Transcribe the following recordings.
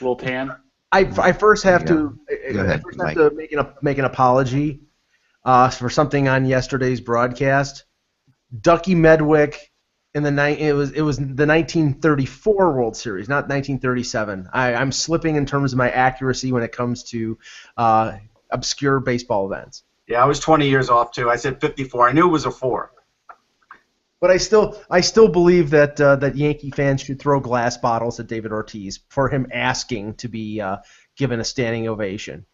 little tan. I first have to make an apology for something on yesterday's broadcast. Ducky Medwick in it was the 1934 World Series, not 1937. I'm slipping in terms of my accuracy when it comes to obscure baseball events. Yeah, I was 20 years off too. I said 54. I knew it was a 4. But I still believe that Yankee fans should throw glass bottles at David Ortiz for him asking to be given a standing ovation.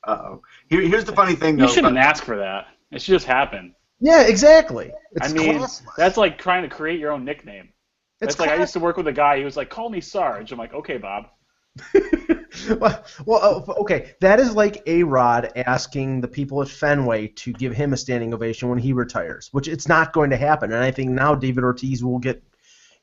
Uh-oh. Here's the funny thing, though. You shouldn't ask for that. It should just happen. Yeah, exactly. It's classless. That's like trying to create your own nickname. That's like I used to work with a guy. He was like, "Call me Sarge." I'm like, "Okay, Bob." Okay. That is like A-Rod asking the people at Fenway to give him a standing ovation when he retires, which it's not going to happen. And I think now David Ortiz will get,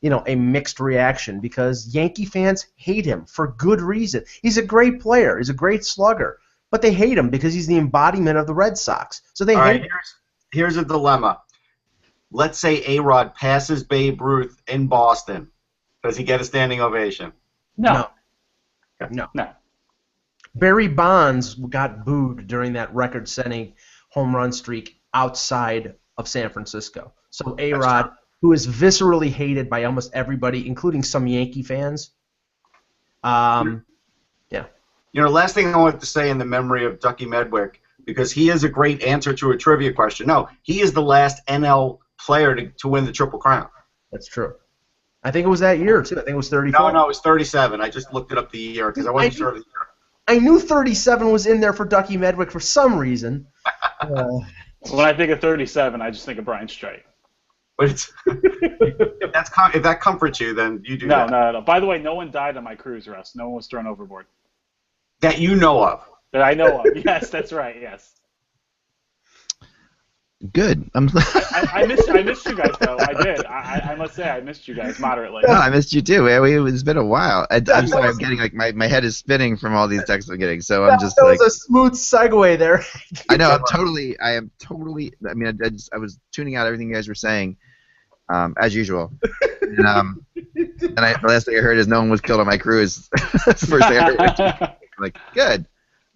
a mixed reaction because Yankee fans hate him for good reason. He's a great player. He's a great slugger. But they hate him because he's the embodiment of the Red Sox. So they hate him. Here's a dilemma. Let's say A-Rod passes Babe Ruth in Boston. Does he get a standing ovation? No. Barry Bonds got booed during that record-setting home run streak outside of San Francisco. So A-Rod, who is viscerally hated by almost everybody, including some Yankee fans, yeah. Last thing I wanted to say in the memory of Ducky Medwick, because he is a great answer to a trivia question. No, he is the last NL player to win the Triple Crown. That's true. I think it was that year, too. I think it was 34. No, it was 37. I just looked it up the year because I wasn't sure of the year. I knew 37 was in there for Ducky Medwick for some reason. When I think of 37, I just think of Brian Strite. But if that comforts you, then you do that. No. By the way, no one died on my cruise, Russ. No one was thrown overboard. That you know of. That I know of. Yes, that's right. Yes. Good. I missed you guys, though. I did. I must say I missed you guys moderately. No, I missed you too. It's been a while. I'm sorry. I'm getting my head is spinning from all these texts I'm getting. So I'm just that was a smooth segue there. I know. I am totally. I mean, I was tuning out everything you guys were saying, as usual. And the last thing I heard is no one was killed on my cruise. First thing I heard. I'm like, good.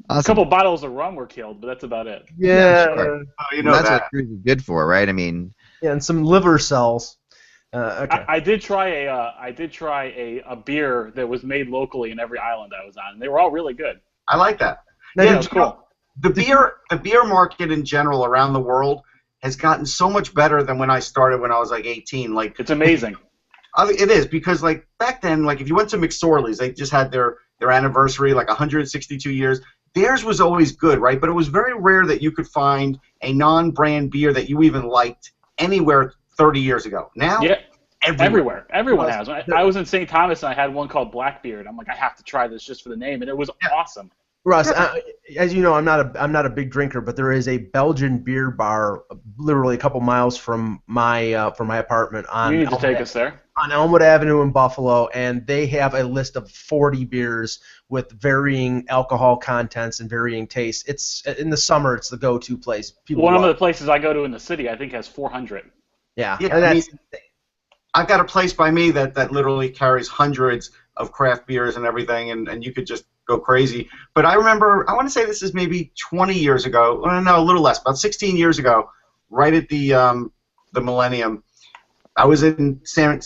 Awesome. A couple bottles of rum were killed, but that's about it. Yeah, sure. That's what cruise is good for, right? I mean, and some liver cells. Okay. I did try a beer that was made locally in every island I was on. And they were all really good. I like that. Yeah, it was cool. The beer market in general around the world has gotten so much better than when I started when I was like 18. Like it's amazing. It is because like back then, like if you went to McSorley's, they just had their anniversary, like 162 years. Theirs was always good, right? But it was very rare that you could find a non-brand beer that you even liked anywhere 30 years ago. Now, yeah, everywhere. Everyone has. I was in St. Thomas and I had one called Blackbeard. I'm like, I have to try this just for the name, and it was awesome. Russ, as you know, I'm not a big drinker, but there is a Belgian beer bar literally a couple miles from my apartment on. You need to take us there. On Elmwood Avenue in Buffalo, and they have a list of 40 beers with varying alcohol contents and varying tastes. It's in the summer. It's the go-to place. One of the places I go to in the city, I think, has 400. Yeah, I've got a place by me that literally carries hundreds of craft beers and everything, and you could just go crazy. But I remember, I want to say this is maybe 20 years ago. No, a little less, about 16 years ago, right at the millennium. I was in San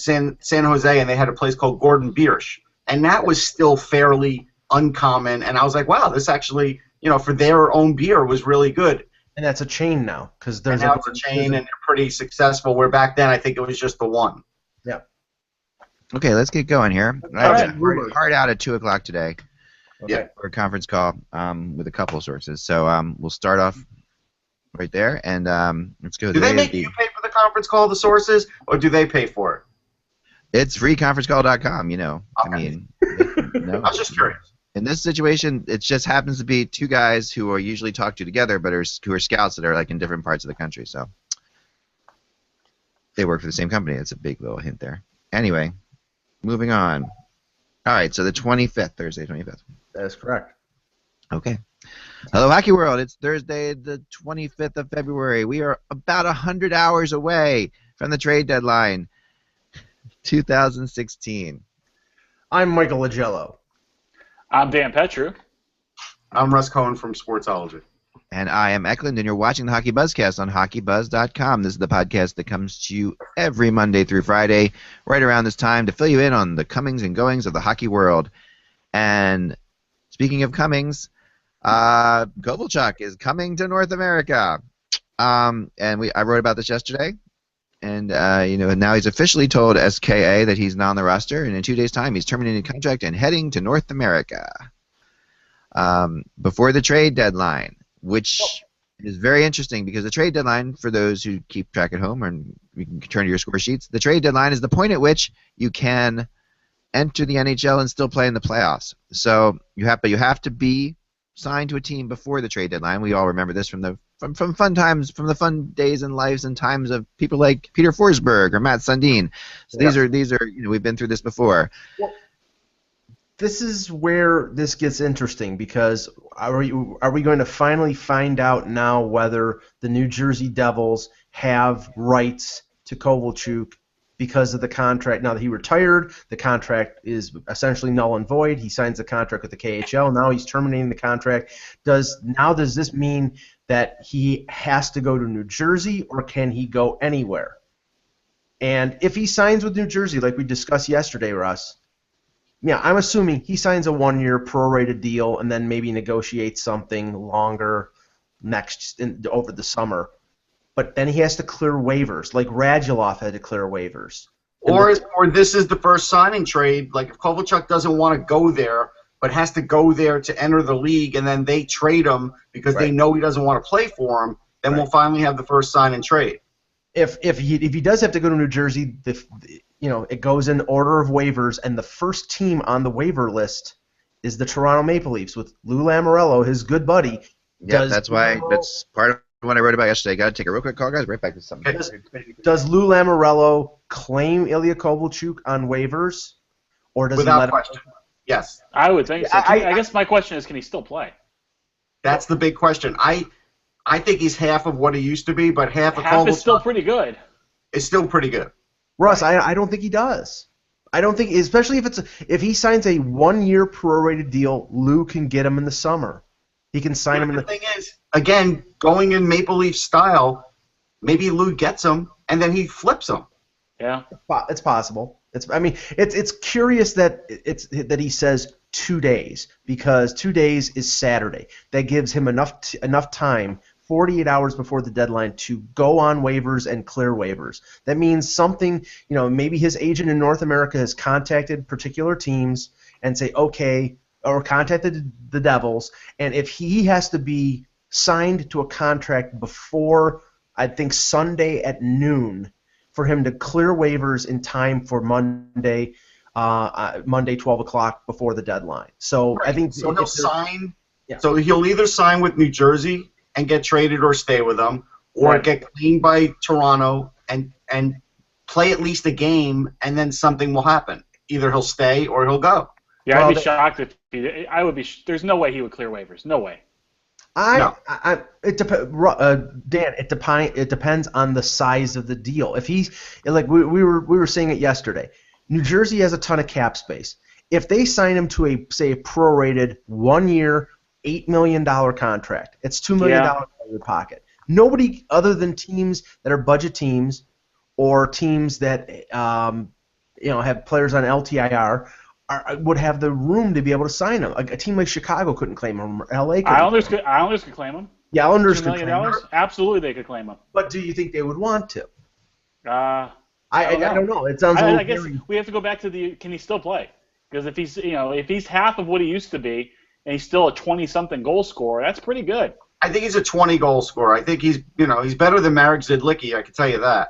Jose, and they had a place called Gordon Biersch, and that was still fairly uncommon. And I was like, wow, this actually, for their own beer was really good. And that's a chain now, because there's now it's a chain, and they're pretty successful. Where back then, I think it was just the one. Yeah. Okay, let's get going here. We're hard out at 2:00 today. Okay. For a conference call with a couple of sources. So we'll start off right there, and let's go. Do they make you pay for the conference call, the sources, or do they pay for it? It's freeconferencecall.com, Okay. I mean, I was just curious. In this situation, it just happens to be two guys who are usually talk to together, but who are scouts that are like in different parts of the country. So they work for the same company. That's a big little hint there. Anyway, moving on. All right, so the 25th, Thursday, 25th. That is correct. Okay. Hello, Hockey World. It's Thursday, the 25th of February. We are about 100 hours away from the trade deadline, 2016. I'm Michael Agello. I'm Dan Petru. I'm Russ Cohen from Sportsology. And I am Eklund, and you're watching the Hockey Buzzcast on HockeyBuzz.com. This is the podcast that comes to you every Monday through Friday, right around this time, to fill you in on the comings and goings of the hockey world. And speaking of comings, Kovalchuk is coming to North America. And I wrote about this yesterday. And now he's officially told SKA that he's not on the roster, and in 2 days' time he's terminating contract and heading to North America before the trade deadline, which is very interesting because the trade deadline, for those who keep track at home, and you can turn to your score sheets, the trade deadline is the point at which you can enter the NHL and still play in the playoffs. So you have to be signed to a team before the trade deadline. We all remember this from the fun times, from the fun days and lives and times of people like Peter Forsberg or Matt Sundin. So these are we've been through this before. Well, this is where this gets interesting because are we going to finally find out now whether the New Jersey Devils have rights to Kovalchuk because of the contract? Now that he retired, the contract is essentially null and void. He signs the contract with the KHL. Now he's terminating the contract. Does this mean that he has to go to New Jersey, or can he go anywhere? And if he signs with New Jersey, like we discussed yesterday, Russ, yeah, I'm assuming he signs a one-year prorated deal and then maybe negotiates something longer over the summer. But then he has to clear waivers, like Radulov had to clear waivers. Or this is the first signing trade. Like if Kovalchuk doesn't want to go there, but has to go there to enter the league, and then they trade him because they know he doesn't want to play for him, then we'll finally have the first sign and trade. If he does have to go to New Jersey, it goes in order of waivers, and the first team on the waiver list is the Toronto Maple Leafs with Lou Lamoriello, his good buddy. Yeah, that's part of what I wrote about yesterday. Got to take a real quick call, guys. Right back to something. Does Lou Lamoriello claim Ilya Kovalchuk on waivers, or does he let question? Yes. I would think so. I guess my question is, can he still play? That's the big question. I think he's half of what he used to be, but half is still pretty good. It's still pretty good. Russ, I don't think he does. I don't think, especially if he signs a one-year prorated deal, Lou can get him in the summer. He can sign him in the thing is, again, going in Maple Leaf style, maybe Lou gets him and then he flips him. Yeah, it's possible. It's curious that he says 2 days, because 2 days is Saturday. That gives him enough time, 48 hours before the deadline, to go on waivers and clear waivers. That means something, maybe his agent in North America has contacted particular teams and say, okay, or contacted the Devils, and if he has to be signed to a contract before, I think, Sunday at noon, for him to clear waivers in time for Monday 12 o'clock before the deadline. So I think he'll sign. Yeah. So he'll either sign with New Jersey and get traded or stay with them, or get cleaned by Toronto and play at least a game, and then something will happen. Either he'll stay or he'll go. Yeah, I'd be shocked if he. I would be. There's no way he would clear waivers. No way. Dan, it depends on the size of the deal. If he's like we were saying it yesterday, New Jersey has a ton of cap space. If they sign him to a prorated 1 year, $8 million contract, it's $2 million out of your pocket. Nobody other than teams that are budget teams or teams that have players on LTIR would have the room to be able to sign him. A team like Chicago couldn't claim him. LA couldn't. Islanders could claim him. Yeah, Islanders $2 could million? claim him. Absolutely, they could claim him. But do you think they would want to? I don't know. It sounds. I guess we have to go back to can he still play? Because if he's half of what he used to be, and he's still a 20-something goal scorer, that's pretty good. I think he's a 20 goal scorer. I think he's better than Marek Zidlicki. I can tell you that.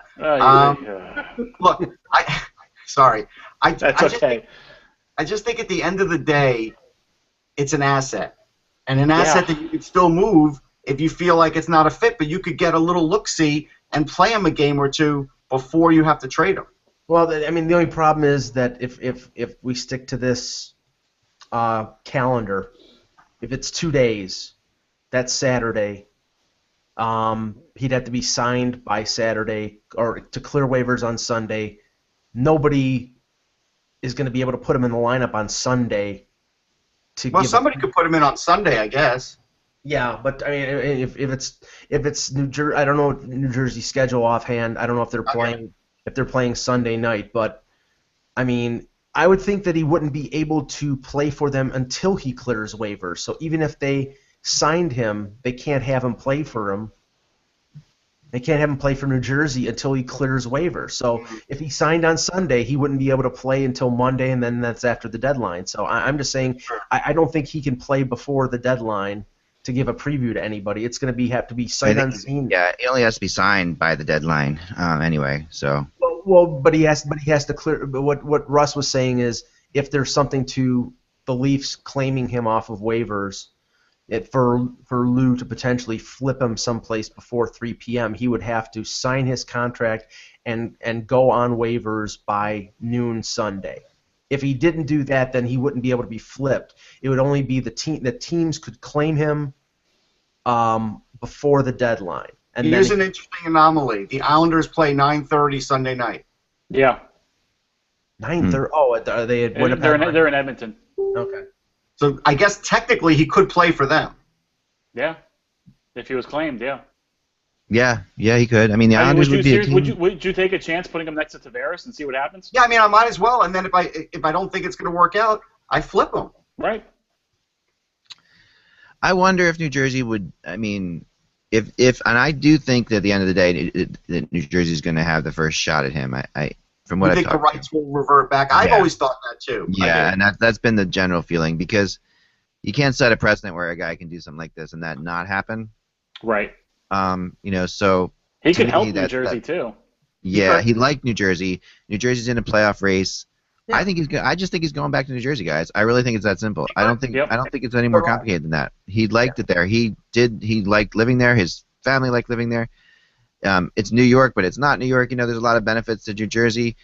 Look, sorry. That's okay. I just think at the end of the day, it's an asset, and an asset that you could still move if you feel like it's not a fit, but you could get a little look-see and play him a game or two before you have to trade him. Well, the only problem is that if we stick to this calendar, if it's 2 days, that's Saturday. He'd have to be signed by Saturday or to clear waivers on Sunday. Nobody is going to be able to put him in the lineup on Sunday to Well, give. somebody could put him in on Sunday, I guess. Yeah, but I mean, if it's New Jersey, I don't know New Jersey's schedule offhand. I don't know if they're playing Sunday night, but I mean, I would think that he wouldn't be able to play for them until he clears waivers. So even if they signed him, they can't have him play for him. They can't have him play for New Jersey until he clears waivers. So if he signed on Sunday, he wouldn't be able to play until Monday, and then that's after the deadline. So I'm just saying, I don't think he can play before the deadline to give a preview to anybody. It's going to have to be sight unseen. Yeah, he only has to be signed by the deadline anyway. So. Well, but he has to clear. But what Russ was saying is, if there's something to the Leafs claiming him off of waivers, for Lou to potentially flip him someplace before 3 p.m., he would have to sign his contract and go on waivers by noon Sunday. If he didn't do that, then he wouldn't be able to be flipped. It would only be the teams could claim him before the deadline. And here's an interesting anomaly. The Islanders play 9:30 Sunday night. Yeah. 9:30. Oh, are they at Winnipeg? They're in Edmonton. Okay. So I guess technically he could play for them. Yeah. If he was claimed, yeah. Yeah, he could. I mean, the Islanders would be a team. Would you take a chance putting him next to Tavares and see what happens? Yeah, I mean, I might as well. And then if I don't think it's going to work out, I flip him. Right. I wonder if New Jersey would. I mean, and I do think that at the end of the day, that New Jersey is going to have the first shot at him. From what I think, the rights will revert back. I've always thought that too. Yeah, and that's been the general feeling, because you can't set a precedent where a guy can do something like this and that not happen. Right. So he could help New Jersey too. Yeah, he liked New Jersey. New Jersey's in a playoff race. Yeah. I just think he's going back to New Jersey, guys. I really think it's that simple. I don't think it's any more complicated than that. He liked it there. He liked living there. His family liked living there. It's New York, but it's not New York. There's a lot of benefits to New Jersey.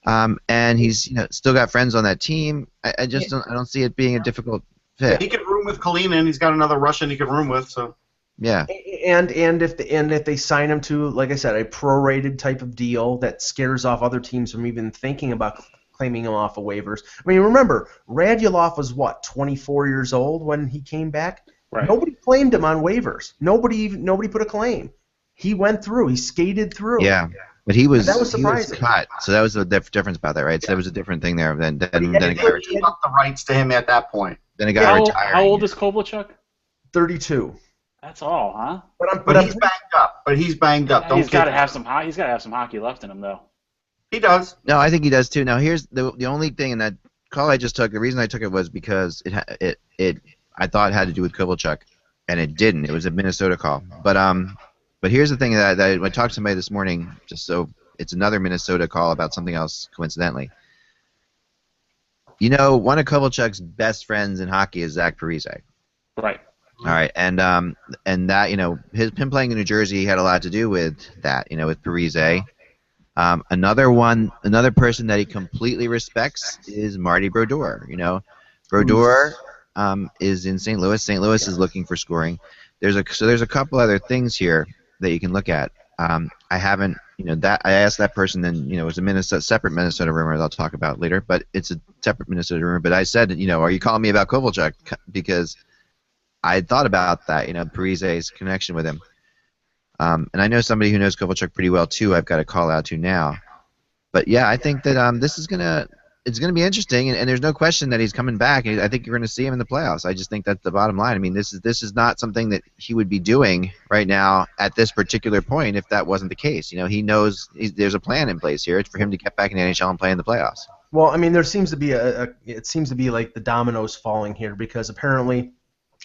And he's still got friends on that team. I don't see it being a difficult fit. Yeah, he could room with Kalina, and he's got another Russian he could room with. So. Yeah. And if they sign him to, like I said, a prorated type of deal that scares off other teams from even thinking about claiming him off of waivers. I mean, remember, Radulov was 24 years old when he came back. Right. Nobody claimed him on waivers. Nobody put a claim. He went through. He skated through. Yeah. But that was surprising. He was cut, so that was the difference about that, right? So there was a different thing there than a guy retired. Gave up the rights to him at that point. Then a guy retired. How old is Kovalchuk? 32. That's all, huh? But he's banged up. He's got to have some hockey left in him, though. He does. No, I think he does too. Now, here's the only thing in that call I just took. The reason I took it was because I thought it had to do with Kovalchuk, and it didn't. It was a Minnesota call. But here's the thing that I talked to somebody this morning, just so it's another Minnesota call about something else, coincidentally. One of Kovalchuk's best friends in hockey is Zach Parise. Right. All right, and that him playing in New Jersey had a lot to do with that. With Parise. Another person that he completely respects is Marty Brodeur. Brodeur is in St. Louis. St. Louis is looking for scoring. There's a couple other things here that you can look at. I haven't, that I asked that person, and it was a separate Minnesota rumor that I'll talk about later, but it's a separate Minnesota rumor. But I said, are you calling me about Kovalchuk? Because I had thought about that, Parise's connection with him. And I know somebody who knows Kovalchuk pretty well too. I've got a call out to now. But yeah, I think that this is it's gonna be interesting, and there's no question that he's coming back. I think you're gonna see him in the playoffs. I just think that's the bottom line. I mean, this is not something that he would be doing right now at this particular point if that wasn't the case. He knows there's a plan in place here. It's for him to get back in the NHL and play in the playoffs. Well, I mean, there seems to be it seems to be like the dominoes falling here, because apparently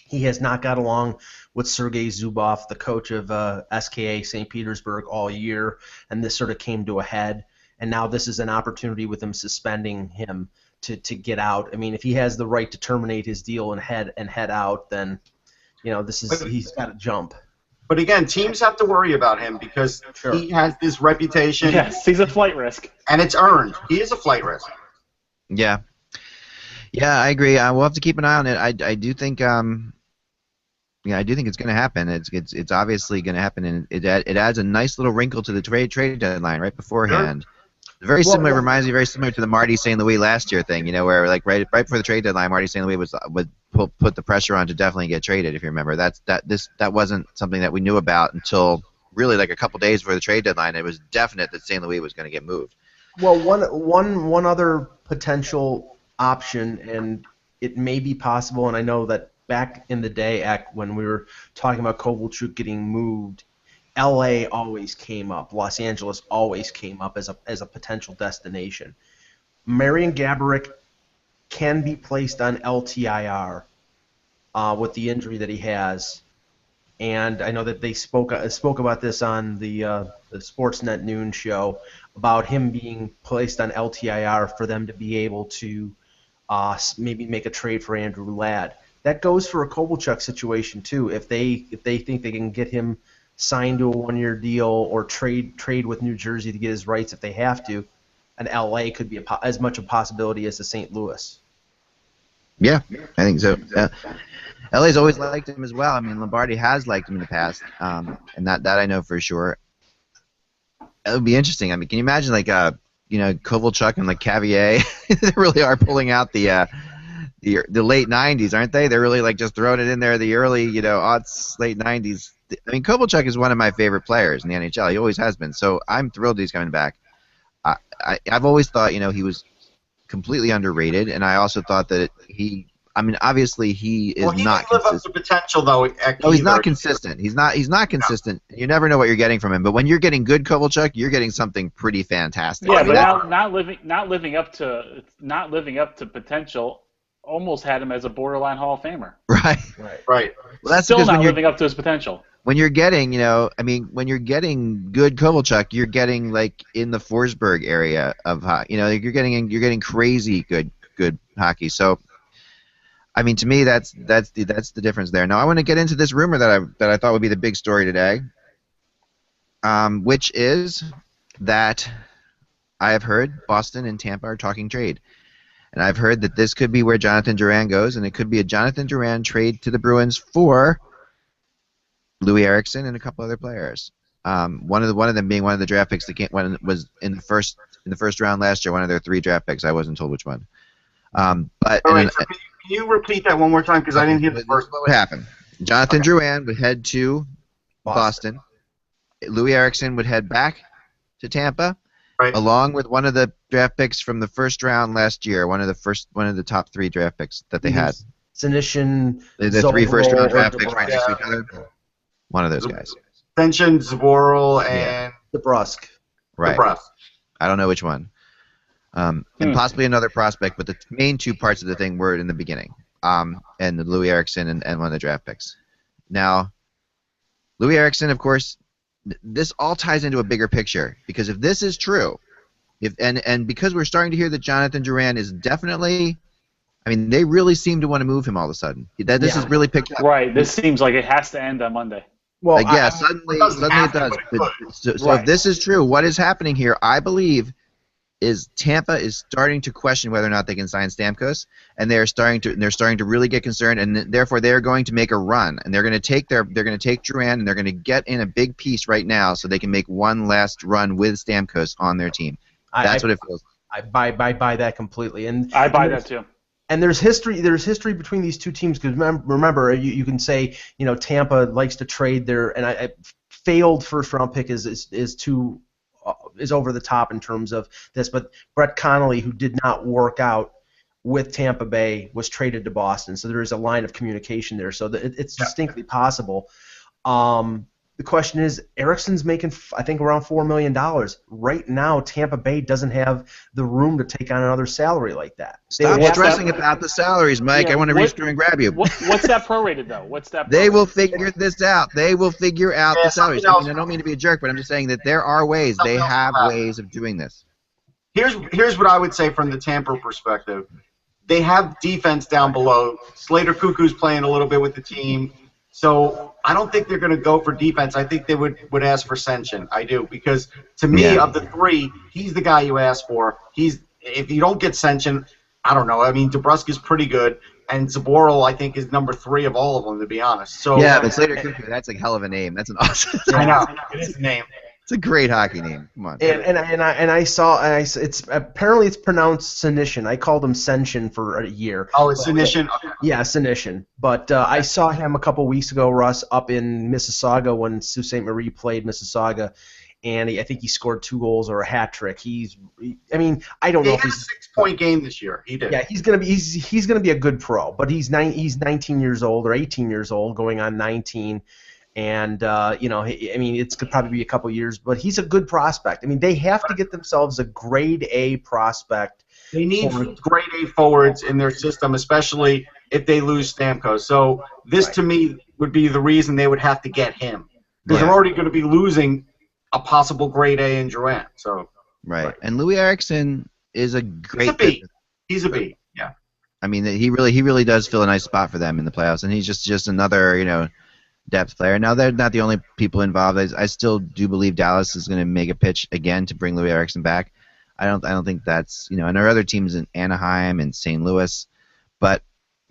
he has not got along with Sergei Zubov, the coach of SKA St. Petersburg, all year, and this sort of came to a head. And now this is an opportunity with him suspending him to get out. I mean, if he has the right to terminate his deal and head out, then he's got to jump. But again, teams have to worry about him because he has this reputation. Yes, he's a flight risk, and it's earned. He is a flight risk. Yeah, I agree. We'll have to keep an eye on it. I do think. I do think it's going to happen. It's obviously going to happen, and it adds a nice little wrinkle to the trade deadline right beforehand. Sure. Very similar. Reminds me very similar to the Marty St. Louis last year thing. Where like right before the trade deadline, Marty St. Louis would put the pressure on to definitely get traded. If you remember, that wasn't something that we knew about until really like a couple days before the trade deadline. It was definite that St. Louis was going to get moved. Well, one other potential option, and it may be possible, and I know that back in the day, when we were talking about Kovalchuk getting moved, L.A. always came up. Los Angeles always came up as a potential destination. Marian Gaborik can be placed on LTIR with the injury that he has, and I know that they spoke about this on the Sportsnet Noon show about him being placed on LTIR for them to be able to maybe make a trade for Andrew Ladd. That goes for a Kovalchuk situation too. If they think they can get him signed to a one-year deal or trade with New Jersey to get his rights if they have to, and LA could be as much a possibility as the St. Louis. Yeah, I think so. LA's always liked him as well. I mean, Lombardi has liked him in the past, and that I know for sure. It would be interesting. I mean, can you imagine like Kovalchuk and like Cavier? They really are pulling out the late '90s, aren't they? They're really like just throwing it in there, the early aughts, late '90s. I mean, Kovalchuk is one of my favorite players in the NHL. He always has been. So I'm thrilled he's coming back. I've always thought he was completely underrated, and I also thought that obviously he is not consistent. Live up to potential, though. No, he's not consistent. He's not consistent. No. You never know what you're getting from him. But when you're getting good Kovalchuk, you're getting something pretty fantastic. Yeah, but not living up to potential. Almost had him as a borderline Hall of Famer. Right. Well, that's still not living up to his potential. When you're getting, when you're getting good Kovalchuk, you're getting like in the Forsberg area of hockey. You're getting crazy good hockey. So, I mean, to me, that's the difference there. Now, I want to get into this rumor that I thought would be the big story today, which is that I have heard Boston and Tampa are talking trade. And I've heard that this could be where Jonathan Drouin goes, and it could be a Jonathan Drouin trade to the Bruins for Louis Eriksson and a couple other players. One of them being one of the draft picks that was in the first round last year. One of their 3 draft picks. I wasn't told which one. But all right, so can you repeat that one more time because I didn't hear the first. What would happen? Jonathan Drouin would head to Boston. Louis Eriksson would head back to Tampa. Right. Along with one of the draft picks from the first round last year, one of the top 3 draft picks that they had. Senyshyn, the 3 first-round draft picks right next to each other. One of those guys. Senyshyn, Zboril, and DeBrusk. Right. DeBrusk. I don't know which one. And possibly another prospect, but the main 2 parts of the thing were in the beginning. And the Louis Eriksson and one of the draft picks. Now, Louis Eriksson, of course. This all ties into a bigger picture because if this is true, and because we're starting to hear that Jonathan Drouin is definitely, I mean, they really seem to want to move him all of a sudden. This is really picked up. Right. This seems like it has to end on Monday. Well, suddenly it does. So if this is true, what is happening here, I believe, is Tampa is starting to question whether or not they can sign Stamkos, and they're starting to really get concerned, and therefore they're going to make a run, and they're going to take Drouin, and they're going to get in a big piece right now, so they can make one last run with Stamkos on their team. That's what it feels like. I buy that completely, and I buy that too. And there's history between these 2 teams because remember you can say Tampa likes to trade their and I failed first round pick is too. Is over the top in terms of this, but Brett Connolly, who did not work out with Tampa Bay, was traded to Boston. So there is a line of communication there. So it's distinctly possible. The question is, Eriksson's making, I think, around $4 million. Right now, Tampa Bay doesn't have the room to take on another salary like that. Stop stressing about the salaries, Mike. I want to reach through and grab you. What's that prorated, though? They will figure this out. They will figure out the salaries. I don't mean to be a jerk, but I'm just saying that there are ways. They have ways of doing this. Here's what I would say from the Tampa perspective. They have defense down below. Slater Cuckoo's playing a little bit with the team. So I don't think they're going to go for defense. I think they would ask for Senyshyn. I do because to me, of the 3, he's the guy you ask for. If you don't get Senyshyn, I don't know. I mean, DeBrusk is pretty good, and Zboril I think is number 3 of all of them to be honest. So yeah, but Slater Cuckoo, that's a hell of a name. That's an awesome. I know it is a name. It's a great hockey name. Come on. It's apparently it's pronounced Senishin. I called him Senshin for a year. Oh, it's Senishin. Okay. Yeah, Senishin. But I saw him a couple weeks ago, Russ, up in Mississauga when Sault Ste. Marie played Mississauga, and I think he scored 2 goals or a hat trick. I don't know if he's a 6-point game this year. He did. Yeah, he's gonna be a good pro, but he's 19 years old or 18 years old, going on 19. And, it's could probably be a couple years, but he's a good prospect. I mean, they have to get themselves a grade A prospect. They need grade A forwards in their system, especially if they lose Stamkos. So this, to me, would be the reason they would have to get him. Because they're already going to be losing a possible grade A in Drouin. So, right. And Louis Eriksson is a great... He's a B, yeah. I mean, he really does fill a nice spot for them in the playoffs, and he's just another, depth player. Now, they're not the only people involved. I still do believe Dallas is going to make a pitch again to bring Louis Eriksson back. I don't think that's, and our other teams in Anaheim and St. Louis. But,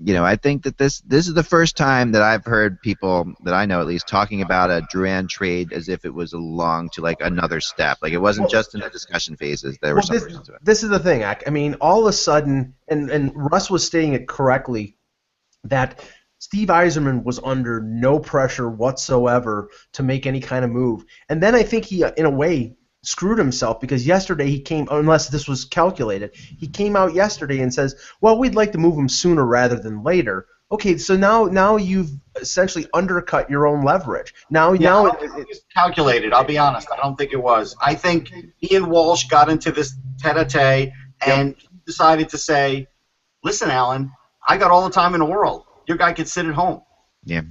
I think that this is the first time that I've heard people that I know at least talking about a Drouin trade as if it was along to like another step. Like it wasn't just in the discussion phases. There was something else to it. This is the thing. I mean, all of a sudden, and Russ was stating it correctly, that Steve Yzerman was under no pressure whatsoever to make any kind of move. And then I think he, in a way, screwed himself because yesterday he came, unless this was calculated, he came out yesterday and says, well, we'd like to move him sooner rather than later. Okay, so now you've essentially undercut your own leverage. Now I don't think it was calculated, I'll be honest. I don't think it was. I think Ian Walsh got into this tete-a-tete and decided to say, listen, Alan, I got all the time in the world. Your guy could sit at home. Yeah.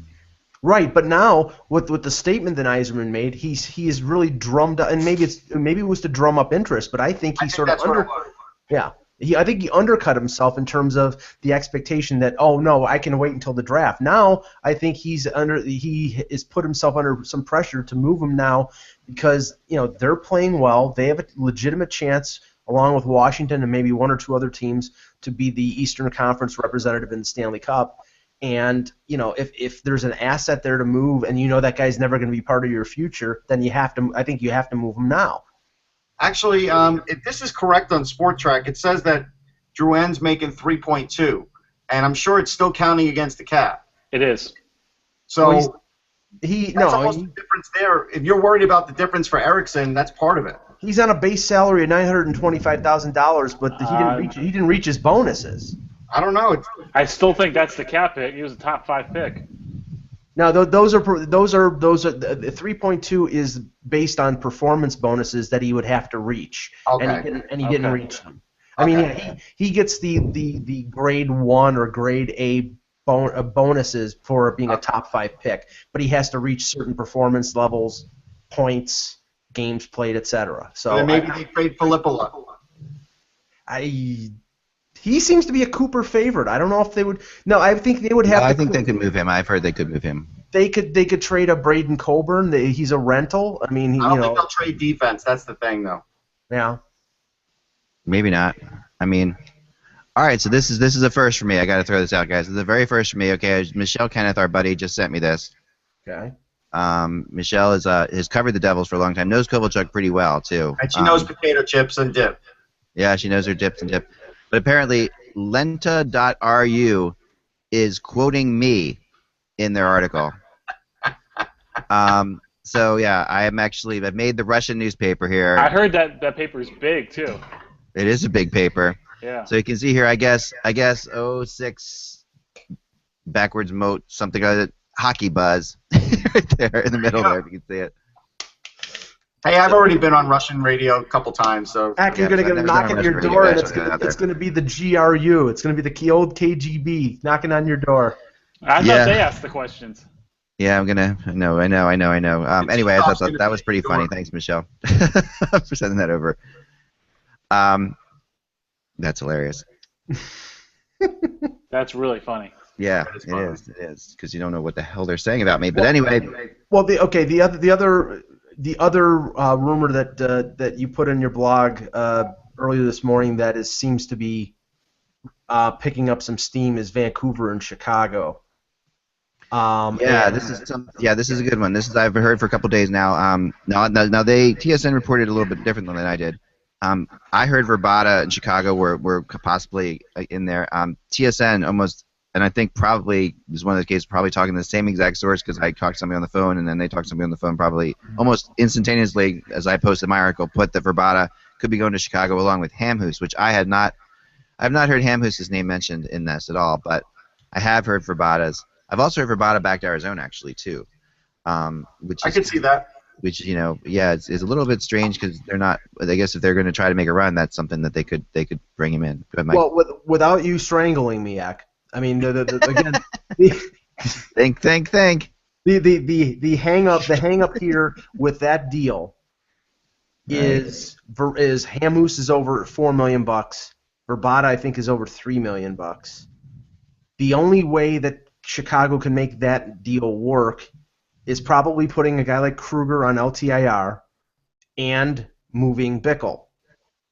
Right, but now with the statement that Yzerman made, he is really drummed up, and maybe it was to drum up interest, but I think he I think he undercut himself in terms of the expectation that no, I can wait until the draft. Now I think he has put himself under some pressure to move him now because they're playing well, they have a legitimate chance along with Washington and maybe one or two other teams to be the Eastern Conference representative in the Stanley Cup. And, if there's an asset there to move and that guy's never going to be part of your future, then I think you have to move him now. Actually, if this is correct on Sport Track, it says that Drouin's making 3.2, and I'm sure it's still counting against the cap. It is. So that's almost the difference there. If you're worried about the difference for Eriksson, that's part of it. He's on a base salary of $925,000, but he didn't reach his bonuses. I don't know. I still think that's the cap pick. He was a top 5 pick. Now those are the 3.2 is based on performance bonuses that he would have to reach, okay. and he didn't reach them. I mean, he gets the grade 1 or grade A bonuses for being a top 5 pick, but he has to reach certain performance levels, points, games played, etc. So then maybe they trade Filippola. He seems to be a Cooper favorite. I don't know if they would. No, I think they would have. I think they could move him. I've heard they could move him. They could trade a Braden Coburn. He's a rental. I mean, I don't think they'll trade defense. That's the thing, though. Yeah. Maybe not. I mean, all right. So this is a first for me. I got to throw this out, guys. It's the very first for me. Okay, Michelle Kenneth, our buddy, just sent me this. Okay. Michelle has covered the Devils for a long time. Knows Kovalchuk pretty well too. And she knows potato chips and dip. Yeah, she knows her dips and dip. But apparently, Lenta.ru is quoting me in their article. So yeah, I've made the Russian newspaper here. I heard that paper is big too. It is a big paper. Yeah. So you can see here, I guess 06 backwards moat something like that. Hockey Buzz right there in the middle there, if you can see it. Hey, I've already been on Russian radio a couple times, so... You're going to get a knock at your door, and it's going to be the GRU. It's going to be the old KGB knocking on your door. I thought they asked the questions. Yeah, I'm going to... I know. Anyway, I thought that was pretty funny. Thanks, Michelle, for sending that over. That's hilarious. That's really funny. Yeah, it is, because you don't know what the hell they're saying about me. But anyway... Well, the other rumor that you put in your blog earlier this morning that seems to be picking up some steam is Vancouver and Chicago. This is a good one. This is I've heard for a couple days now. Now TSN reported a little bit different than I did. I heard Verbata and Chicago were possibly in there. TSN almost, and I think probably is one of the cases probably talking to the same exact source because I talked to somebody on the phone and then they talked to somebody on the phone probably almost instantaneously as I posted my article put that Verbata could be going to Chicago along with Hamhuis, which I have not heard Hamhuis' name mentioned in this at all, but I have heard Verbata's. I've also heard Verbata back to Arizona actually too, which I could see that. Which is a little bit strange because they're not. I guess if they're going to try to make a run, that's something that they could bring him in. Well, without you strangling me, Yak. I mean, again, think. The hang up here with that deal is Hamhuis is over $4 million. Verbata I think is over $3 million. The only way that Chicago can make that deal work is probably putting a guy like Kruger on LTIR and moving Bickle.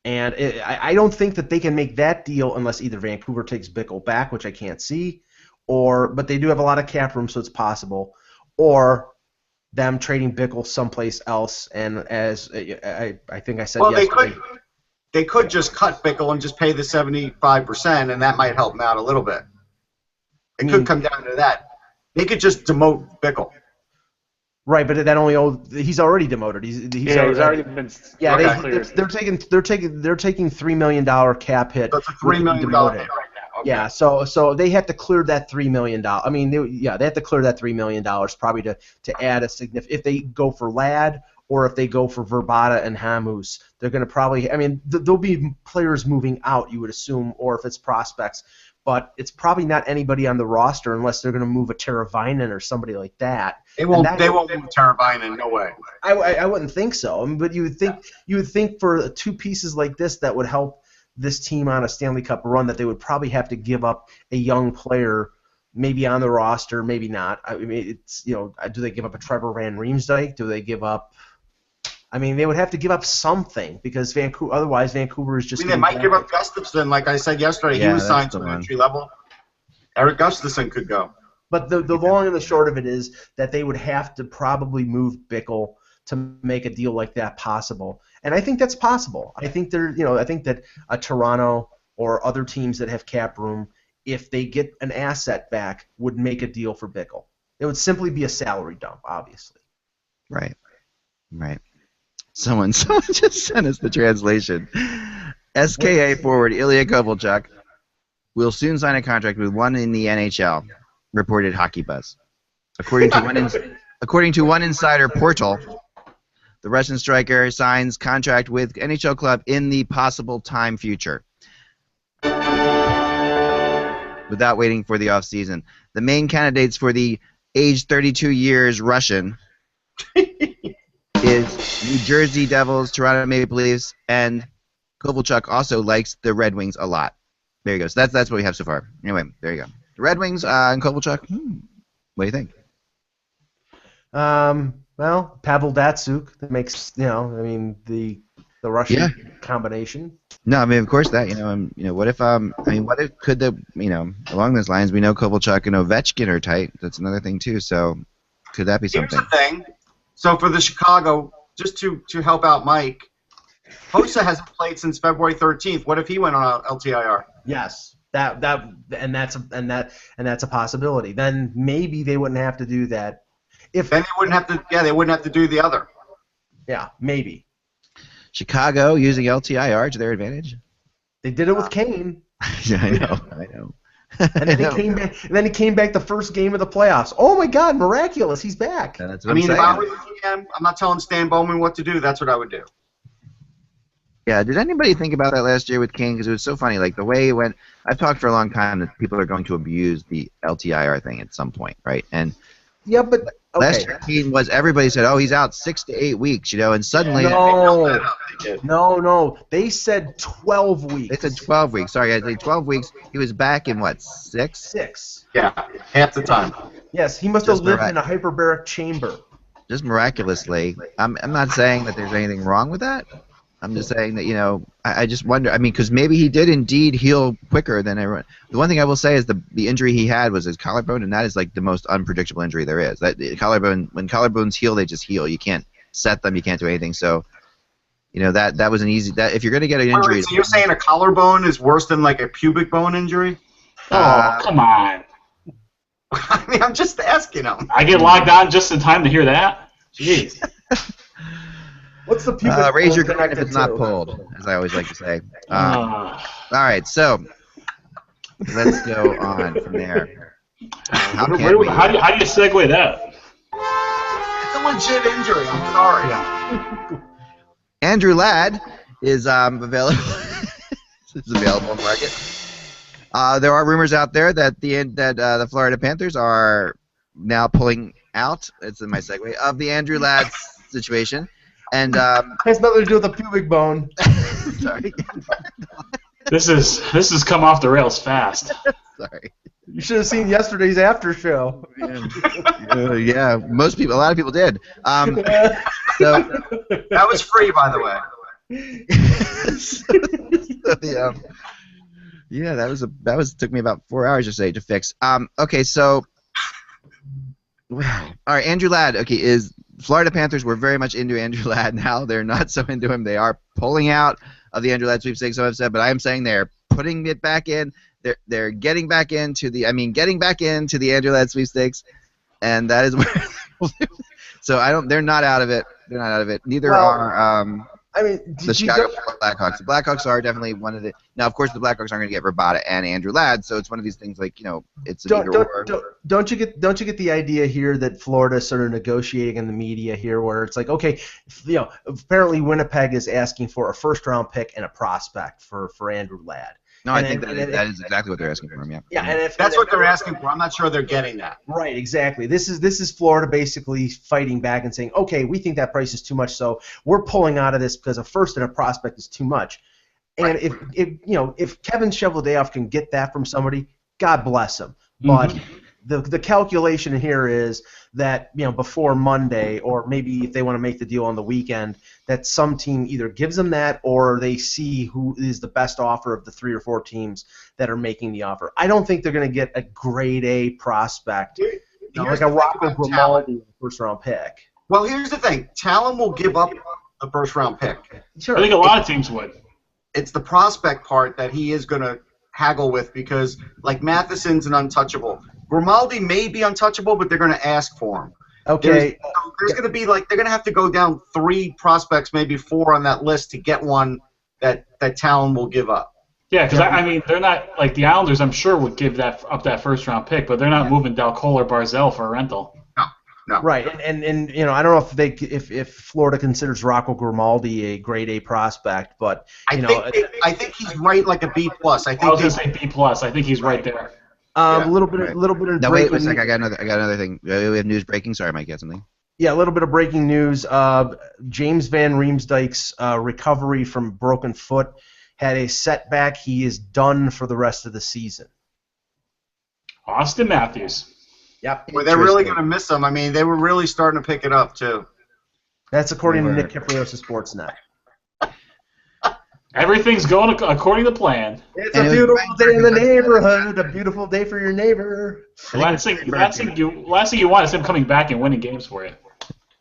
And I don't think that they can make that deal unless either Vancouver takes Bickle back, which I can't see, but they do have a lot of cap room, so it's possible, or them trading Bickle someplace else. And as I think I said yesterday, they could just cut Bickle and just pay the 75%, and that might help them out a little bit. It could come down to that. They could just demote Bickle. Right, but he's already demoted. He's already been. Yeah, they're taking $3 million cap hit. That's a $3 million hit right now. Okay. Yeah, so they have to clear that $3 million. I mean, they have to clear that $3 million probably to add a significant. If they go for Ladd or if they go for Verbata and Hamhuis, they're going to probably. I mean, there'll be players moving out, you would assume, or if it's prospects. But it's probably not anybody on the roster unless they're going to move a Teravainen or somebody like that. They won't move Teravainen, no way. I wouldn't think so. But you would think for two pieces like this that would help this team on a Stanley Cup run that they would probably have to give up a young player, maybe on the roster, maybe not. I mean, it's do they give up a Trevor Van Riemsdyk? Do they give up? I mean, they would have to give up something because otherwise Vancouver is just. I mean, they might give up Gustafsson, like I said yesterday. He was signed to an entry level. Eric Gustafsson could go. But the long and the short of it is that they would have to probably move Bickle to make a deal like that possible, and I think that's possible. I think I think that Toronto or other teams that have cap room, if they get an asset back, would make a deal for Bickle. It would simply be a salary dump, obviously. Right. Someone just sent us the translation. SKA forward Ilya Kovalchuk will soon sign a contract with one in the NHL, reported HockeyBuzz. According to one insider portal, the Russian striker signs contract with NHL club in the possible time future, without waiting for the offseason. The main candidates for the age 32 years Russian is New Jersey Devils, Toronto Maple Leafs, and Kovalchuk also likes the Red Wings a lot. There you go. So that's what we have so far. Anyway, there you go. The Red Wings and Kovalchuk. What do you think? Well, Pavel Datsyuk. That makes the Russian combination. No, I mean of course that what if could the along those lines we know Kovalchuk and Ovechkin are tight. That's another thing too. So could that be something? Here's the thing. So for the Chicago, just to help out Mike, Hossa hasn't played since February 13th. What if he went on LTIR? Yes, that's a possibility. Then maybe they wouldn't have to do that. Then they wouldn't have to. Yeah, they wouldn't have to do the other. Yeah, maybe. Chicago using LTIR to their advantage. They did it with Kane. Yeah, I know. And then he came back the first game of the playoffs. Oh my God, miraculous! He's back. Yeah, that's what I'm saying. If I were the GM, I'm not telling Stan Bowman what to do. That's what I would do. Yeah, did anybody think about that last year with Kane? Because it was so funny, like the way it went. I've talked for a long time that people are going to abuse the LTIR thing at some point, right? And yeah, but okay. Last year Kane everybody said, oh, he's out 6 to 8 weeks, and suddenly No, they said 12 weeks. They said 12 weeks. Sorry, I said 12 weeks. He was back in what, 6? 6. Yeah, half the time. Yes, he must have lived in a hyperbaric chamber. Just miraculously. I'm not saying that there's anything wrong with that. I'm just saying that I just wonder. I mean, because maybe he did indeed heal quicker than everyone. The one thing I will say is the injury he had was his collarbone, and that is like the most unpredictable injury there is. That collarbone, when collarbones heal, they just heal. You can't set them. You can't do anything. So, that was an easy. That if you're gonna get an injury, Wait, so you're saying a collarbone is worse than like a pubic bone injury? Oh, come on. I mean, I'm just asking him. I get logged on just in time to hear that. Jeez. What's the pubic raise your bone gun if connected it's not to? pulled, as I always like to say. All right, so let's go on from there. How do you segue that? It's a legit injury. I'm sorry. Yeah. Andrew Ladd is available. Is available on the market. There are rumors out there that the Florida Panthers are now pulling out. It's in my segue of the Andrew Ladd situation, and has nothing to do with the pubic bone. sorry. This has come off the rails fast. Sorry. You should have seen yesterday's after show. Yeah, a lot of people did. So that was free, by the way. Yeah, that took me about 4 hours to say to fix. Okay, so all right, Andrew Ladd. Okay, is Florida Panthers were very much into Andrew Ladd. Now they're not so into him. They are pulling out of the Andrew Ladd sweepstakes. So I've said, but I am saying they're putting it back in. They're getting back into the Andrew Ladd sweepstakes, and that is where. So they're not out of it. They're not out of it. Neither are. The Chicago Blackhawks. The Blackhawks are definitely one of the. Now, of course, the Blackhawks aren't going to get Rabada and Andrew Ladd, so it's one of these things like it's an either-or. Don't you get the idea here that Florida is sort of negotiating in the media here, where it's like, okay, apparently Winnipeg is asking for a first-round pick and a prospect for Andrew Ladd. No, I think that is exactly what they're asking for him. Yeah. Yeah, and that's what they're asking for. I'm not sure they're getting that. Right, exactly. This is Florida basically fighting back and saying, okay, we think that price is too much, so we're pulling out of this because a first and a prospect is too much. And if Kevin Cheveldayoff can get that from somebody, God bless him. But the calculation here is that before Monday, or maybe if they want to make the deal on the weekend, that some team either gives them that or they see who is the best offer of the 3 or 4 teams that are making the offer. I don't think they're going to get a grade A prospect, like a Rocco Grimaldi first-round pick. Well, here's the thing. Talon will give up a first-round pick. Sure. I think a lot of teams would. It's the prospect part that he is going to haggle with because, like, Matheson's an untouchable. Grimaldi may be untouchable, but they're going to ask for him. Okay. There's going to be they're going to have to go down 3 prospects, maybe 4 on that list to get one that Talon will give up. Yeah, because I mean they're not like the Islanders. I'm sure would give that first round pick, but they're not moving Dal Cole or Barzell for a rental. No. Right, and I don't know if Florida considers Rocco Grimaldi a grade A prospect, but I think he's right like a B plus. I was going to say B plus. I think he's right there. A little bit of no, breaking. Wait a second. I got another thing. We have news breaking. Sorry, Mike, you had something. Yeah, a little bit of breaking news. James Van Riemsdyk's recovery from broken foot had a setback. He is done for the rest of the season. Austin Matthews. Yep. Well, they're really going to miss him. I mean, they were really starting to pick it up, too. That's according to Nick Kiprios of Sportsnet. Everything's going according to plan. It's a beautiful day in the neighborhood, a beautiful day for your neighbor. Last thing you want is him coming back and winning games for you.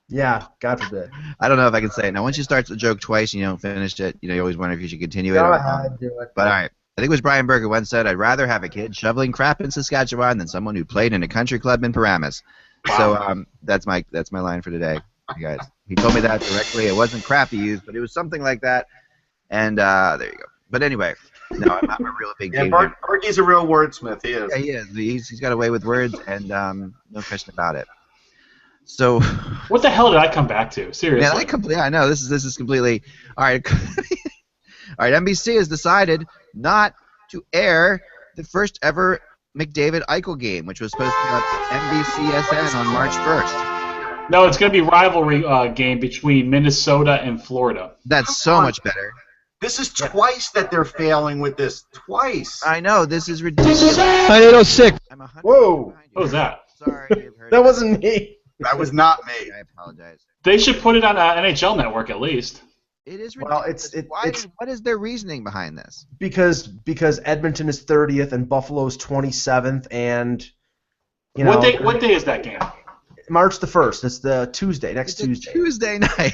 Yeah, God forbid. I don't know if I can say it. Now, once you start the joke twice and you don't finish it, you always wonder if you should continue it. Go ahead, do it. But all right. I think it was Brian Berger once said, I'd rather have a kid shoveling crap in Saskatchewan than someone who played in a country club in Paramus. Wow. So that's my line for today, you guys. He told me that directly. It wasn't crap he used, but it was something like that. And there you go. But anyway, no, I'm a real big fan. Yeah, Berkey's a real wordsmith. He is. Yeah, he is. He's got a way with words, and no question about it. So, what the hell did I come back to? Seriously. I know this is completely all right. All right, NBC has decided not to air the first ever McDavid-Eichel game, which was supposed to be on NBCSN on March 1st. No, it's going to be rivalry game between Minnesota and Florida. That's so much better. This is twice that they're failing with this. Twice. I know. This is ridiculous. 9806. Whoa. What was that? Sorry. That wasn't me. That was not me. I apologize. They should put it on NHL Network at least. It is Well, ridiculous. What is their reasoning behind this? because Edmonton is 30th and Buffalo's 27th, and you know What day is that game? March the 1st. It's the Tuesday, next It's a Tuesday. Tuesday night.